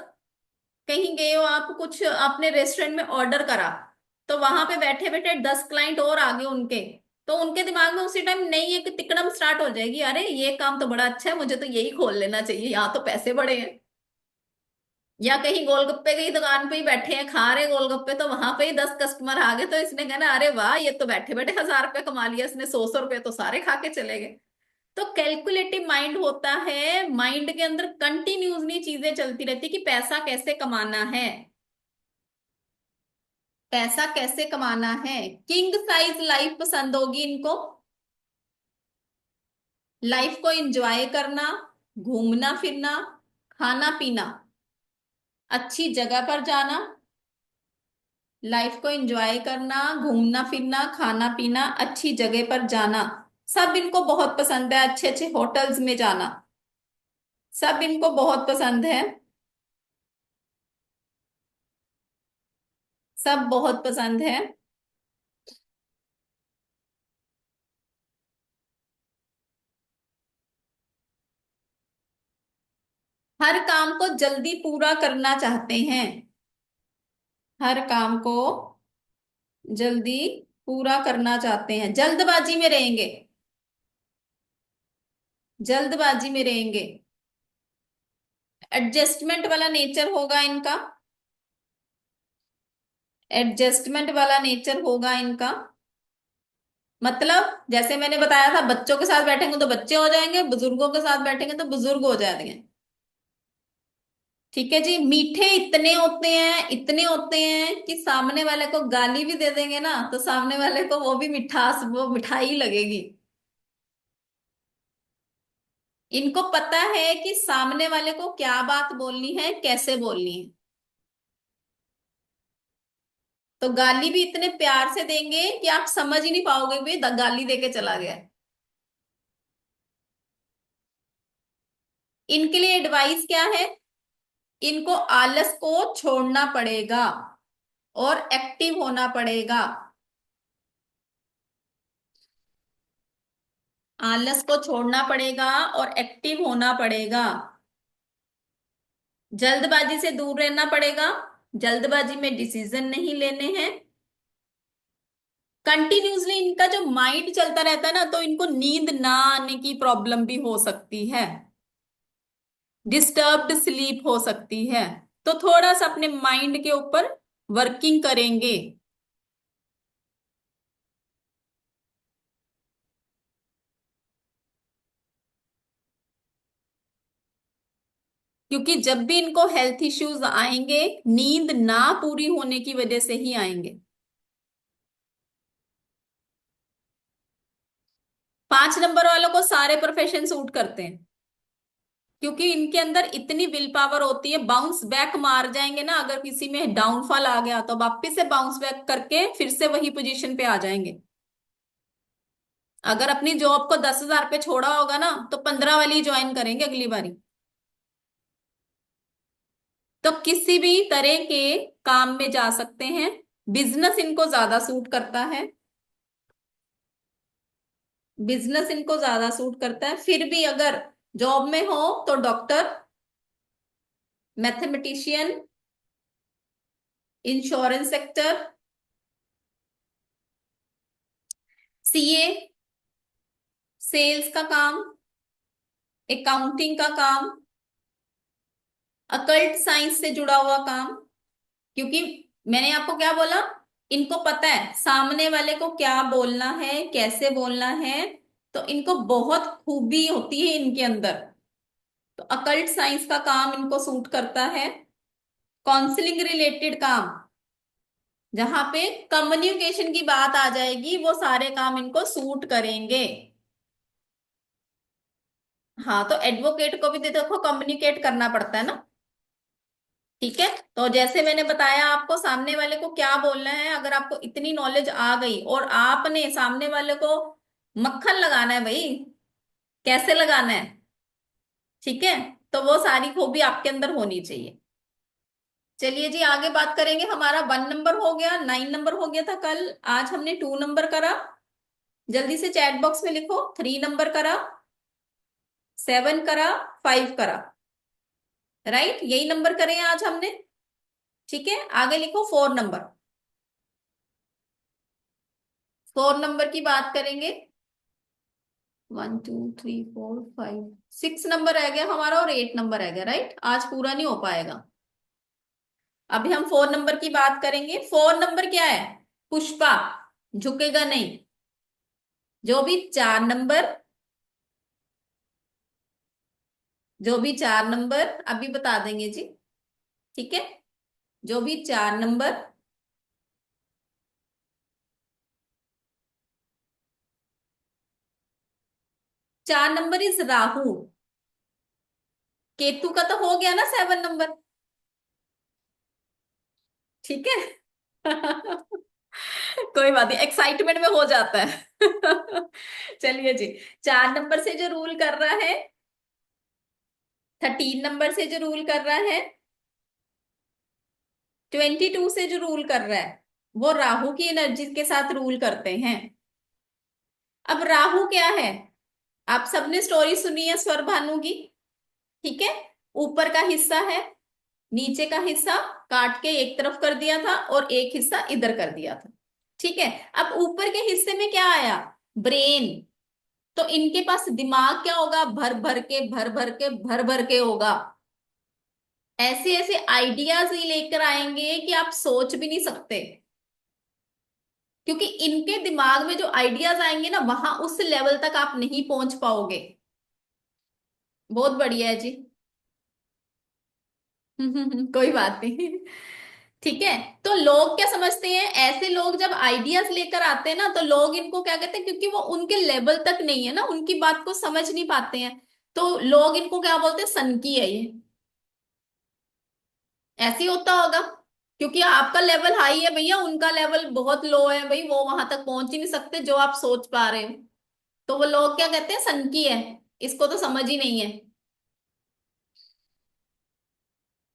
कहीं गए हो आप, कुछ आपने रेस्टोरेंट में ऑर्डर करा, तो वहां पे बैठे बैठे 10 क्लाइंट और आ गए उनके, तो उनके दिमाग में उसी टाइम नई एक तिकड़म स्टार्ट हो जाएगी, अरे ये काम तो बड़ा अच्छा है, मुझे तो यही खोल लेना चाहिए, यहाँ तो पैसे बड़े हैं। या कहीं गोलगप्पे की दुकान पे ही बैठे हैं खा रहे गोलगप्पे, तो वहां पे ही 10 कस्टमर आ गए, तो इसने कहना अरे वाह ये तो बैठे बैठे 1000 रुपये कमा लिया इसने, 100 100 रुपये तो सारे खा के चले गए। तो कैलकुलेटिव माइंड होता है, माइंड के अंदर कंटिन्यूसली चीजें चलती रहती कि पैसा कैसे कमाना है, पैसा कैसे कमाना है। किंग साइज लाइफ पसंद होगी इनको। लाइफ को एंजॉय करना, घूमना फिरना, खाना पीना, अच्छी जगह पर जाना। लाइफ को एंजॉय करना, घूमना फिरना, खाना पीना, अच्छी जगह पर जाना, सब इनको बहुत पसंद है। अच्छे अच्छे होटल्स में जाना, सब इनको बहुत पसंद है। सब बहुत पसंद है। हर काम को जल्दी पूरा करना चाहते हैं। हर काम को जल्दी पूरा करना चाहते हैं, जल्दबाजी में रहेंगे। जल्दबाजी में रहेंगे। एडजस्टमेंट वाला नेचर होगा इनका। एडजस्टमेंट वाला नेचर होगा इनका। मतलब जैसे मैंने बताया था, बच्चों के साथ बैठेंगे तो बच्चे हो जाएंगे, बुजुर्गों के साथ बैठेंगे तो बुजुर्ग हो जाएंगे। ठीक है जी। मीठे इतने होते हैं, इतने होते हैं कि सामने वाले को गाली भी दे देंगे ना तो सामने वाले को वो भी मिठास, वो मिठाई लगेगी। इनको पता है कि सामने वाले को क्या बात बोलनी है, कैसे बोलनी है। तो गाली भी इतने प्यार से देंगे कि आप समझ ही नहीं पाओगे भी गाली देके चला गया है। इनके लिए एडवाइस क्या है? इनको आलस को छोड़ना पड़ेगा और एक्टिव होना पड़ेगा। आलस को छोड़ना पड़ेगा और एक्टिव होना पड़ेगा। जल्दबाजी से दूर रहना पड़ेगा। जल्दबाजी में डिसीजन नहीं लेने हैं। कंटिन्यूसली इनका जो माइंड चलता रहता है ना, तो इनको नींद ना आने की प्रॉब्लम भी हो सकती है। डिस्टर्ब्ड स्लीप हो सकती है। तो थोड़ा सा अपने माइंड के ऊपर वर्किंग करेंगे। क्योंकि जब भी इनको हेल्थ इश्यूज आएंगे, नींद ना पूरी होने की वजह से ही आएंगे। 5 नंबर वालों को सारे प्रोफेशन सूट करते हैं। क्योंकि इनके अंदर इतनी विल पावर होती है, बाउंस बैक मार जाएंगे ना, अगर किसी में डाउनफॉल आ गया तो वापिस से बाउंस बैक करके फिर से वही पोजीशन पे आ जाएंगे। अगर अपनी जॉब को 10,000 पे छोड़ा होगा ना तो 15 वाली ज्वाइन करेंगे अगली बारी। तो किसी भी तरह के काम में जा सकते हैं। बिजनेस इनको ज्यादा सूट करता है। बिजनेस इनको ज्यादा सूट करता है। फिर भी अगर जॉब में हो तो doctor, mathematician, insurance sector, CA, sales का काम, अकाउंटिंग का काम, अकल्ट साइंस से जुड़ा हुआ काम। क्योंकि मैंने आपको क्या बोला, इनको पता है सामने वाले को क्या बोलना है, कैसे बोलना है। तो इनको बहुत खूबी होती है इनके अंदर। तो अकल्ट साइंस का काम इनको सूट करता है। काउंसलिंग रिलेटेड काम, जहां पे कम्युनिकेशन की बात आ जाएगी, वो सारे काम इनको सूट करेंगे। हाँ, तो एडवोकेट को भी देखो कम्युनिकेट करना पड़ता है ना। ठीक है। तो जैसे मैंने बताया आपको, सामने वाले को क्या बोलना है, अगर आपको इतनी नॉलेज आ गई और आपने सामने वाले को मक्खन लगाना है भाई, कैसे लगाना है, ठीक है, तो वो सारी खूबी आपके अंदर होनी चाहिए। चलिए जी, आगे बात करेंगे। हमारा 1 नंबर हो गया, 9 नंबर हो गया था कल। आज हमने 2 नंबर करा। जल्दी से चैट बॉक्स में लिखो, 3 नंबर करा, 7 करा, 5 करा। राइट, यही नंबर करे हैं आज हमने। ठीक है, आगे लिखो 4 नंबर। 4 नंबर की बात करेंगे। 1 2 3 4 5, 6 नंबर रह गया हमारा और 8 नंबर रह गया। राइट, आज पूरा नहीं हो पाएगा। अभी हम 4 नंबर की बात करेंगे। 4 नंबर क्या है? पुष्पा, झुकेगा नहीं। जो भी 4 नंबर, जो भी 4 नंबर अभी बता देंगे जी। ठीक है, जो भी 4 number 4 number is Rahu. Ketu का तो हो गया ना 7 नंबर। ठीक है। कोई बात नहीं, एक्साइटमेंट में हो जाता है। चलिए जी। 4 नंबर से जो रूल कर रहा है, 13 नंबर से जो रूल कर रहा है, 22 से जो रूल कर रहा है, वो राहु की एनर्जी के साथ रूल करते हैं। अब राहु क्या है? आप सबने स्टोरी सुनी है स्वर भानु की। ठीक है। ऊपर का हिस्सा है, नीचे का हिस्सा काट के एक तरफ कर दिया था और एक हिस्सा इधर कर दिया था। ठीक है। अब ऊपर के हिस्से में क्या आया? ब्रेन। तो इनके पास दिमाग क्या होगा? भर भर के भर भर के भर भर के होगा। ऐसे ऐसे आइडियाज ही लेकर आएंगे कि आप सोच भी नहीं सकते। क्योंकि इनके दिमाग में जो आइडियाज आएंगे ना, वहां उस लेवल तक आप नहीं पहुंच पाओगे। बहुत बढ़िया है जी। कोई बात नहीं। ठीक है। तो लोग क्या समझते हैं, ऐसे लोग जब आइडियाज लेकर आते हैं ना, तो लोग इनको क्या कहते हैं, क्योंकि वो उनके लेवल तक नहीं है ना, उनकी बात को समझ नहीं पाते हैं, तो लोग इनको क्या बोलते हैं? सनकी है ये। ऐसे ही होता होगा। क्योंकि आपका लेवल हाई है भैया, उनका लेवल बहुत लो है भाई, वो वहां तक पहुंच ही नहीं सकते जो आप सोच पा रहे हो। तो वो लोग क्या कहते हैं? सनकी है, इसको तो समझ ही नहीं है।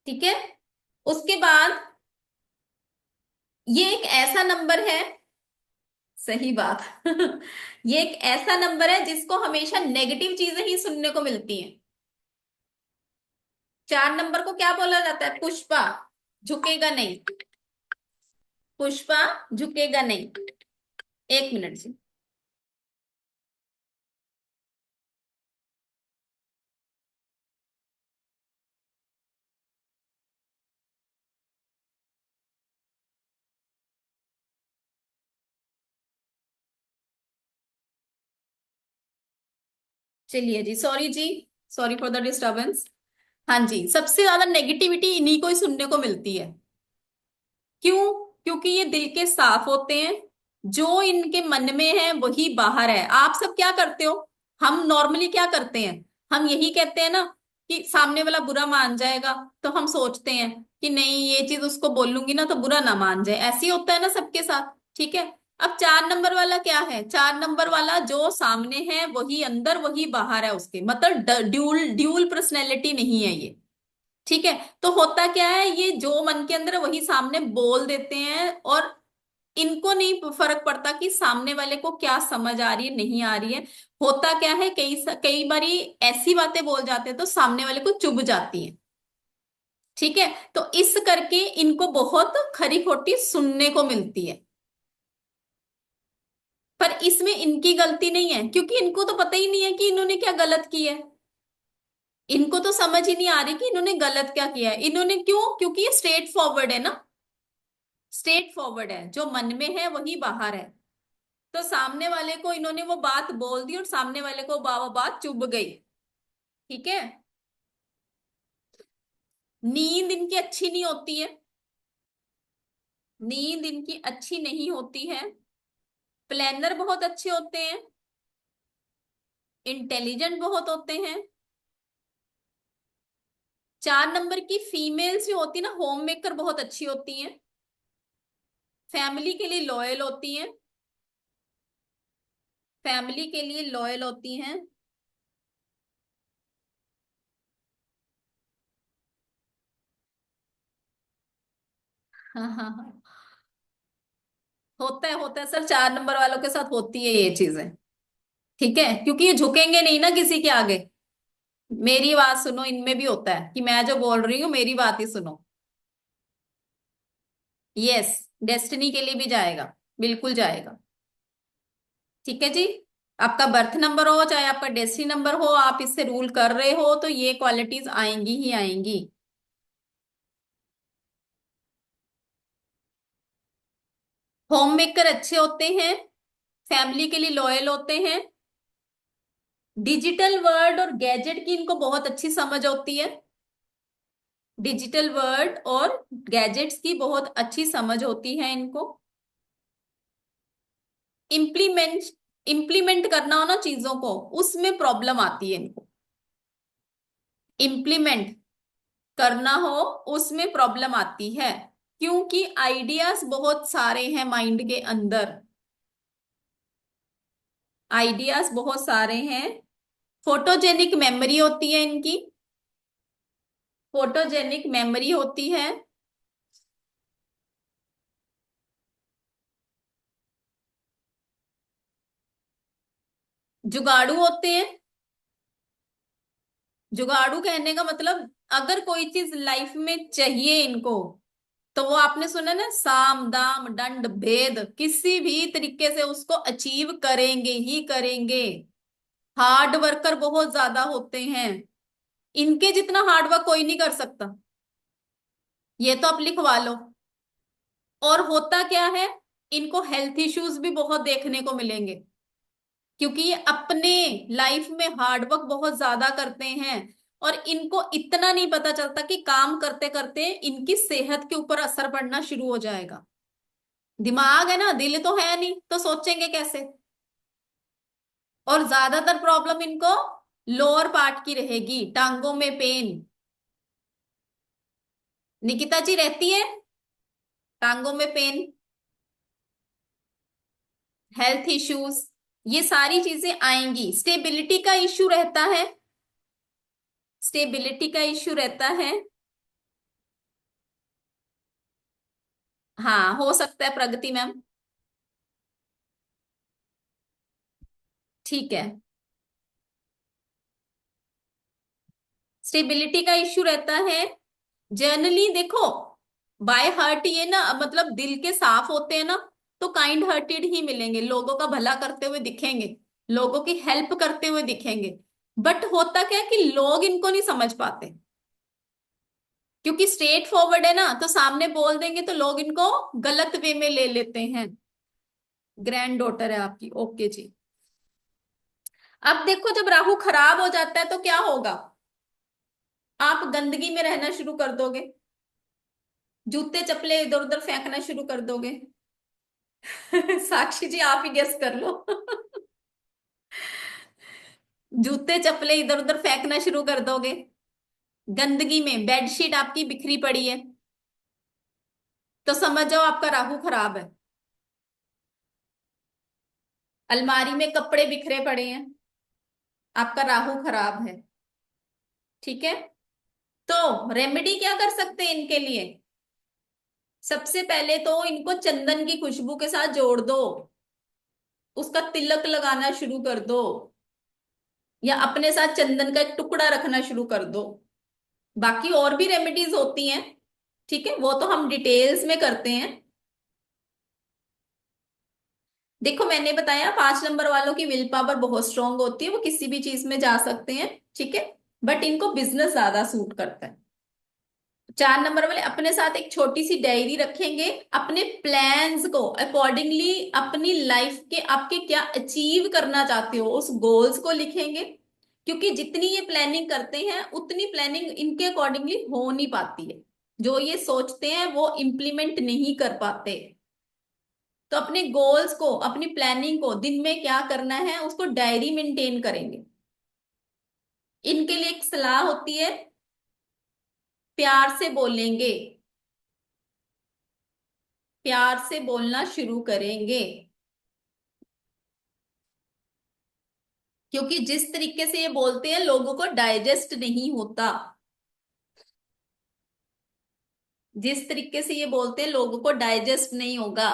ठीक है। उसके बाद ये एक ऐसा नंबर है। सही बात। ये एक ऐसा नंबर है जिसको हमेशा नेगेटिव चीजें ही सुनने को मिलती हैं। 4 नंबर को क्या बोला जाता है? पुष्पा। झुकेगा नहीं। पुष्पा झुकेगा नहीं। एक मिनट जी। चलिए जी, सॉरी जी। Sorry for the disturbance. हाँ जी, सबसे ज्यादा नेगेटिविटी इन्हीं को ही सुनने को मिलती है। क्यों? क्योंकि ये दिल के साफ होते हैं। जो इनके मन में है वही बाहर है। आप सब क्या करते हो? हम नॉर्मली क्या करते हैं? हम यही कहते हैं ना कि सामने वाला बुरा मान जाएगा, तो हम सोचते हैं कि नहीं, ये चीज उसको बोलूंगी ना तो बुरा ना मान जाए। ऐसे ही होता है ना सबके साथ। ठीक है। अब 4 नंबर वाला क्या है? 4 नंबर वाला जो सामने है वही अंदर वही बाहर है, उसके मतलब ड्यूल ड्यूल पर्सनैलिटी नहीं है ये। ठीक है। तो होता क्या है, ये जो मन के अंदर है वही सामने बोल देते हैं, और इनको नहीं फर्क पड़ता कि सामने वाले को क्या समझ आ रही है नहीं आ रही है। होता क्या है, कई कई बारी ऐसी बातें बोल जाते हैं तो सामने वाले को चुभ जाती है। ठीक है। तो इस करके इनको बहुत खरी खोटी सुनने को मिलती है। पर इसमें इनकी गलती नहीं है, क्योंकि इनको तो पता ही नहीं है कि इन्होंने क्या गलत किया है। इनको तो समझ ही नहीं आ रही कि इन्होंने गलत क्या किया है। इन्होंने क्यों? क्योंकि ये स्ट्रेट फॉरवर्ड है ना। स्ट्रेट फॉरवर्ड है, जो मन में है वही बाहर है। तो सामने वाले को इन्होंने वो बात बोल दी और सामने वाले को वो बात चुभ गई। ठीक है। नींद इनकी अच्छी नहीं होती है। नींद इनकी अच्छी नहीं होती है। प्लानर बहुत अच्छे होते हैं। इंटेलिजेंट बहुत होते हैं। 4 नंबर की फीमेल्स जो होती है ना, होम मेकर बहुत अच्छी होती हैं। फैमिली के लिए लॉयल होती हैं। फैमिली के लिए लॉयल होती हैं। हाँ हाँ हाँ। होता है सर, 4 नंबर वालों के साथ होती है ये चीजें। ठीक है। क्योंकि ये झुकेंगे नहीं ना किसी के आगे। मेरी बात सुनो, इनमें भी होता है कि मैं जो बोल रही हूँ मेरी बात ही सुनो। यस। डेस्टिनी के लिए भी जाएगा। बिल्कुल जाएगा। ठीक है जी। आपका बर्थ नंबर हो चाहे आपका डेस्टिनी नंबर हो, आप इससे रूल कर रहे हो तो ये क्वालिटीज आएंगी ही आएंगी। होम मेकर अच्छे होते हैं। फैमिली के लिए लॉयल होते हैं। डिजिटल वर्ल्ड और गैजेट की इनको बहुत अच्छी समझ होती है। डिजिटल वर्ल्ड और गैजेट्स की बहुत अच्छी समझ होती है इनको। इम्प्लीमेंट इम्प्लीमेंट करना हो ना चीजों को, उसमें प्रॉब्लम आती है इनको। इम्प्लीमेंट करना हो उसमें प्रॉब्लम आती है, क्योंकि आइडियाज बहुत सारे हैं माइंड के अंदर। आइडियाज बहुत सारे हैं। फोटोजेनिक मेमोरी होती है इनकी। फोटोजेनिक मेमोरी होती है। जुगाड़ू होते हैं। जुगाड़ू कहने का मतलब, अगर कोई चीज लाइफ में चाहिए इनको, तो वो आपने सुना ना, साम दाम दंड भेद, किसी भी तरीके से उसको अचीव करेंगे ही करेंगे। हार्ड वर्कर बहुत ज्यादा होते हैं। इनके जितना हार्ड वर्क कोई नहीं कर सकता। ये तो आप लिखवा लो। और होता क्या है, इनको हेल्थ इश्यूज भी बहुत देखने को मिलेंगे, क्योंकि ये अपने लाइफ में हार्डवर्क बहुत ज्यादा करते हैं। और इनको इतना नहीं पता चलता कि काम करते करते इनकी सेहत के ऊपर असर पड़ना शुरू हो जाएगा। दिमाग है ना, दिल तो है नहीं, तो सोचेंगे कैसे। और ज्यादातर प्रॉब्लम इनको लोअर पार्ट की रहेगी, टांगों में पेन। निकिता जी रहती है टांगों में पेन, हेल्थ इश्यूज, ये सारी चीजें आएंगी। स्टेबिलिटी का इश्यू रहता है। स्टेबिलिटी का इश्यू रहता है। हाँ, हो सकता है प्रगति मैम। ठीक है। स्टेबिलिटी का इश्यू रहता है। जनरली देखो, बाय हार्ट ये ना, मतलब दिल के साफ होते हैं ना, तो काइंड हार्टेड ही मिलेंगे, लोगों का भला करते हुए दिखेंगे, लोगों की हेल्प करते हुए दिखेंगे। बट होता क्या है कि लोग इनको नहीं समझ पाते, क्योंकि स्ट्रेट फॉरवर्ड है ना, तो सामने बोल देंगे तो लोग इनको गलत वे में ले लेते हैं। ग्रैंड डॉटर है आपकी, ओके जी। अब देखो, जब राहु खराब हो जाता है तो क्या होगा, आप गंदगी में रहना शुरू कर दोगे, जूते चप्पले इधर उधर फेंकना शुरू कर दोगे। साक्षी जी आप ही गेस कर लो। जूते चप्पले इधर उधर फेंकना शुरू कर दोगे, गंदगी में बेडशीट आपकी बिखरी पड़ी है, तो समझ जाओ आपका राहु खराब है। अलमारी में कपड़े बिखरे पड़े हैं, आपका राहु खराब है। ठीक है। तो रेमेडी क्या कर सकते हैं इनके लिए। सबसे पहले तो इनको चंदन की खुशबू के साथ जोड़ दो, उसका तिलक लगाना शुरू कर दो, या अपने साथ चंदन का एक टुकड़ा रखना शुरू कर दो। बाकी और भी रेमेडीज होती हैं, ठीक है, वो तो हम डिटेल्स में करते हैं। देखो मैंने बताया 5 नंबर वालों की विल पावर बहुत स्ट्रांग होती है, वो किसी भी चीज में जा सकते हैं, ठीक है। बट इनको बिजनेस ज्यादा सूट करता है। 4 नंबर वाले अपने साथ एक छोटी सी डायरी रखेंगे, अपने प्लान्स को अकॉर्डिंगली, अपनी लाइफ के आपके क्या अचीव करना चाहते हो उस गोल्स को लिखेंगे। क्योंकि जितनी ये प्लानिंग करते हैं उतनी प्लानिंग इनके अकॉर्डिंगली हो नहीं पाती है। जो ये सोचते हैं वो इम्प्लीमेंट नहीं कर पाते। तो अपने गोल्स को, अपनी प्लानिंग को, दिन में क्या करना है उसको डायरी मेंटेन करेंगे। इनके लिए एक सलाह होती है, प्यार से बोलेंगे, प्यार से बोलना शुरू करेंगे। क्योंकि जिस तरीके से ये बोलते हैं लोगों को डाइजेस्ट नहीं होता। जिस तरीके से ये बोलते हैं लोगों को डाइजेस्ट नहीं होगा।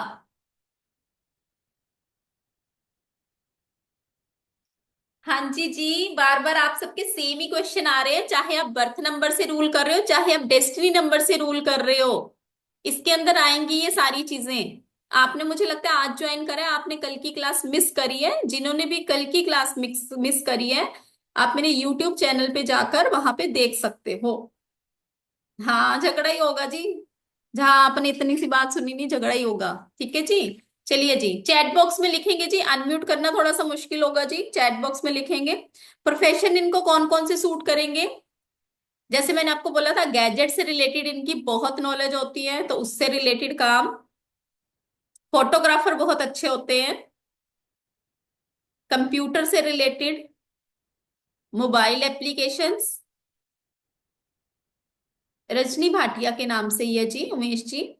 हाँ जी जी, बार बार आप सबके सेम ही क्वेश्चन आ रहे हैं, चाहे आप बर्थ नंबर से रूल कर रहे हो, चाहे आप डेस्टिनी नंबर से रूल कर रहे हो, इसके अंदर आएंगी ये सारी चीजें। आपने, मुझे लगता है आज ज्वाइन करा है, आपने कल की क्लास मिस करी है। जिन्होंने भी कल की क्लास मिस मिस करी है, आप मेरे यूट्यूब चैनल पे जाकर वहां पे देख सकते हो। हाँ, झगड़ा ही होगा जी। जहां आपने इतनी सी बात सुनी नहीं, झगड़ा ही होगा। ठीक है जी। चलिए जी, चैट बॉक्स में लिखेंगे जी, अनम्यूट करना थोड़ा सा मुश्किल होगा जी, चैट बॉक्स में लिखेंगे। प्रोफेशन इनको कौन कौन से सूट करेंगे। जैसे मैंने आपको बोला था, गैजेट से रिलेटेड इनकी बहुत नॉलेज होती है, तो उससे रिलेटेड काम। फोटोग्राफर बहुत अच्छे होते हैं। कंप्यूटर से related mobile applications. Rajni Bhatia के नाम से ही है जी, उमेश जी।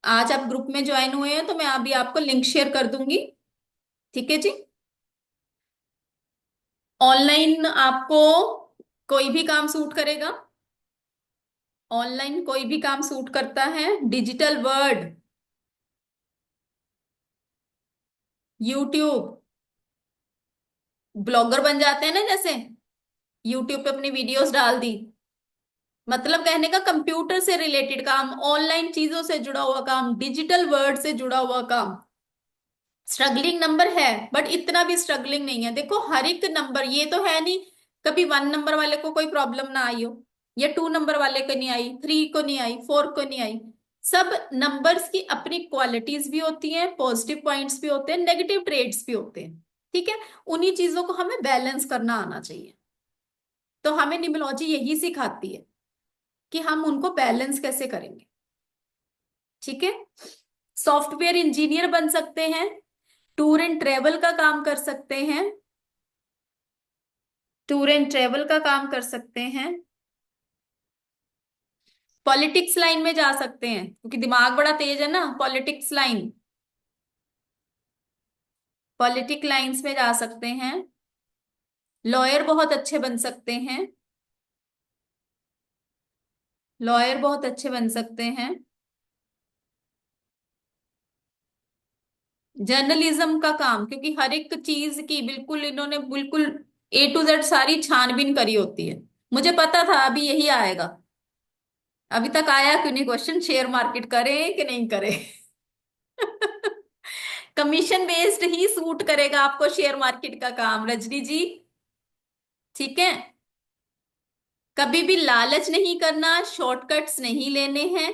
आज आप ग्रुप में ज्वाइन हुए हैं तो मैं अभी आपको लिंक शेयर कर दूंगी। ठीक है जी। ऑनलाइन आपको कोई भी काम सूट करेगा। ऑनलाइन कोई भी काम सूट करता है। डिजिटल वर्ड, यूट्यूब, ब्लॉगर बन जाते हैं ना जैसे, यूट्यूब पे अपनी वीडियोस डाल दी। मतलब कहने का कंप्यूटर से रिलेटेड काम, ऑनलाइन चीजों से जुड़ा हुआ काम, डिजिटल वर्ड से जुड़ा हुआ काम। स्ट्रगलिंग नंबर है, बट इतना भी स्ट्रगलिंग नहीं है। देखो हर एक नंबर, ये तो है नहीं कभी 1 नंबर वाले को कोई प्रॉब्लम ना आई हो, या 2 नंबर वाले को नहीं आई, 3 को नहीं आई, 4 को नहीं आई। सब नंबर्स की अपनी क्वालिटीज भी होती हैं, पॉजिटिव पॉइंट्स भी होते हैं, नेगेटिव ट्रेड्स भी होते हैं। ठीक है, उन्हीं चीजों को हमें बैलेंस करना आना चाहिए। तो हमें न्यूमरोलॉजी यही सिखाती है कि हम उनको बैलेंस कैसे करेंगे। ठीक है। सॉफ्टवेयर इंजीनियर बन सकते हैं, टूर एंड ट्रेवल का काम कर सकते हैं, टूर एंड ट्रेवल का काम कर सकते हैं, पॉलिटिक्स लाइन में जा सकते हैं क्योंकि दिमाग बड़ा तेज है ना, पॉलिटिक्स लाइन, पॉलिटिक लाइंस में जा सकते हैं। लॉयर बहुत अच्छे बन सकते हैं, लॉयर बहुत अच्छे बन सकते हैं। जर्नलिज्म का काम, क्योंकि हर एक चीज की बिल्कुल इन्होंने बिल्कुल A to Z सारी छानबीन करी होती है। मुझे पता था अभी यही आएगा, अभी तक आया क्यों नहीं क्वेश्चन, शेयर मार्केट करें कि नहीं करें। कमीशन बेस्ड ही सूट करेगा आपको शेयर मार्केट का काम, रजनी जी। ठीक है। कभी भी लालच नहीं करना, शॉर्टकट्स नहीं लेने हैं।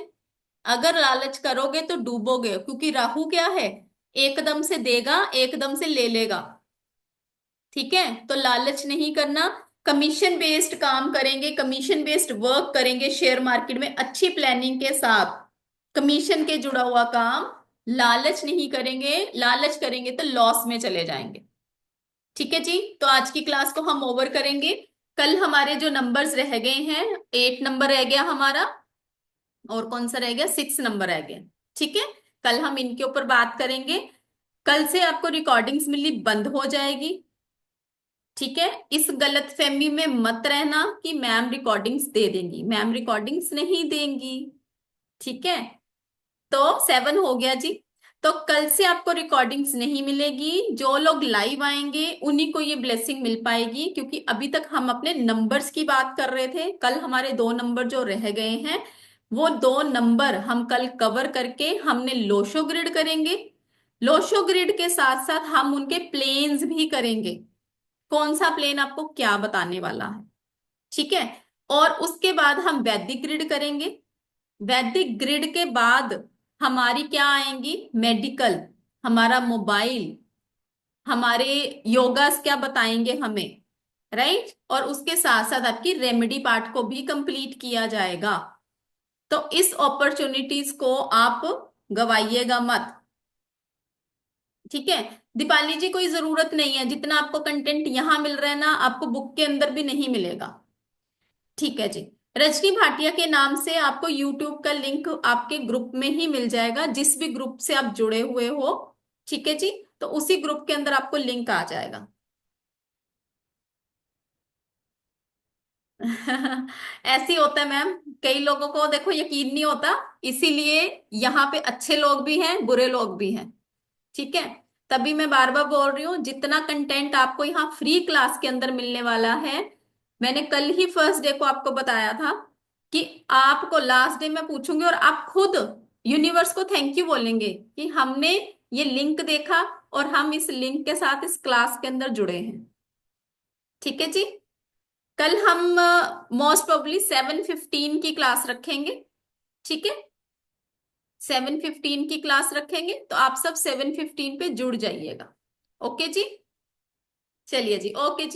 अगर लालच करोगे तो डूबोगे, क्योंकि राहु क्या है, एकदम से देगा एकदम से ले लेगा। ठीक है, तो लालच नहीं करना। कमीशन बेस्ड काम करेंगे, कमीशन बेस्ड वर्क करेंगे शेयर मार्केट में अच्छी प्लानिंग के साथ, कमीशन के जुड़ा हुआ काम। लालच नहीं करेंगे, लालच करेंगे तो लॉस में चले जाएंगे। ठीक है जी, तो आज की क्लास को हम ओवर करेंगे। कल हमारे जो नंबर्स रह गए हैं, 8 नंबर रह गया हमारा, और कौन सा रह गया, 6 नंबर रह गया। ठीक है, कल हम इनके ऊपर बात करेंगे। कल से आपको रिकॉर्डिंग्स मिलनी बंद हो जाएगी। ठीक है, इस गलत फहमी में मत रहना कि मैम रिकॉर्डिंग्स दे देंगी, मैम रिकॉर्डिंग्स नहीं देंगी। ठीक है, तो 7 हो गया जी। तो कल से आपको रिकॉर्डिंग्स नहीं मिलेगी, जो लोग लाइव आएंगे उन्हीं को ये ब्लेसिंग मिल पाएगी, क्योंकि अभी तक हम अपने नंबर्स की बात कर रहे थे। कल हमारे 2 नंबर जो रह गए हैं, वो 2 नंबर हम कल कवर करके हमने लोशो ग्रिड करेंगे। लोशो ग्रिड के साथ साथ हम उनके प्लेन्स भी करेंगे, कौन सा प्लेन आपको क्या बताने वाला है। ठीक है, और उसके बाद हम वैदिक ग्रिड करेंगे। वैदिक ग्रिड के बाद हमारी क्या आएंगी, मेडिकल, हमारा मोबाइल, हमारे योगास क्या बताएंगे हमें, राइट। और उसके साथ साथ आपकी रेमेडी पार्ट को भी कंप्लीट किया जाएगा। तो इस अपॉर्चुनिटीज को आप गवाइएगा मत। ठीक है, दीपाली जी कोई जरूरत नहीं है, जितना आपको कंटेंट यहां मिल रहा है ना, आपको बुक के अंदर भी नहीं मिलेगा। ठीक है जी। रजनी भाटिया के नाम से आपको यूट्यूब का लिंक आपके ग्रुप में ही मिल जाएगा, जिस भी ग्रुप से आप जुड़े हुए हो। ठीक है जी, तो उसी ग्रुप के अंदर आपको लिंक आ जाएगा। ऐसे ही होता है मैम, कई लोगों को देखो यकीन नहीं होता, इसीलिए यहाँ पे अच्छे लोग भी हैं बुरे लोग भी हैं। ठीक है, तभी मैं बार बार बोल रही हूँ, जितना कंटेंट आपको यहाँ फ्री क्लास के अंदर मिलने वाला है, मैंने कल ही फर्स्ट डे को आपको बताया था कि आपको लास्ट डे में पूछूंगी और आप खुद यूनिवर्स को थैंक यू बोलेंगे कि हमने ये लिंक देखा और हम इस लिंक के साथ इस क्लास के अंदर जुड़े हैं। ठीक है जी, कल हम मोस्ट प्रोबेबली 7:15 की क्लास रखेंगे। ठीक है, 7:15 की क्लास रखेंगे, तो आप सब 7:15 पे जुड़ जाइएगा। ओके जी, चलिए जी, ओके जी।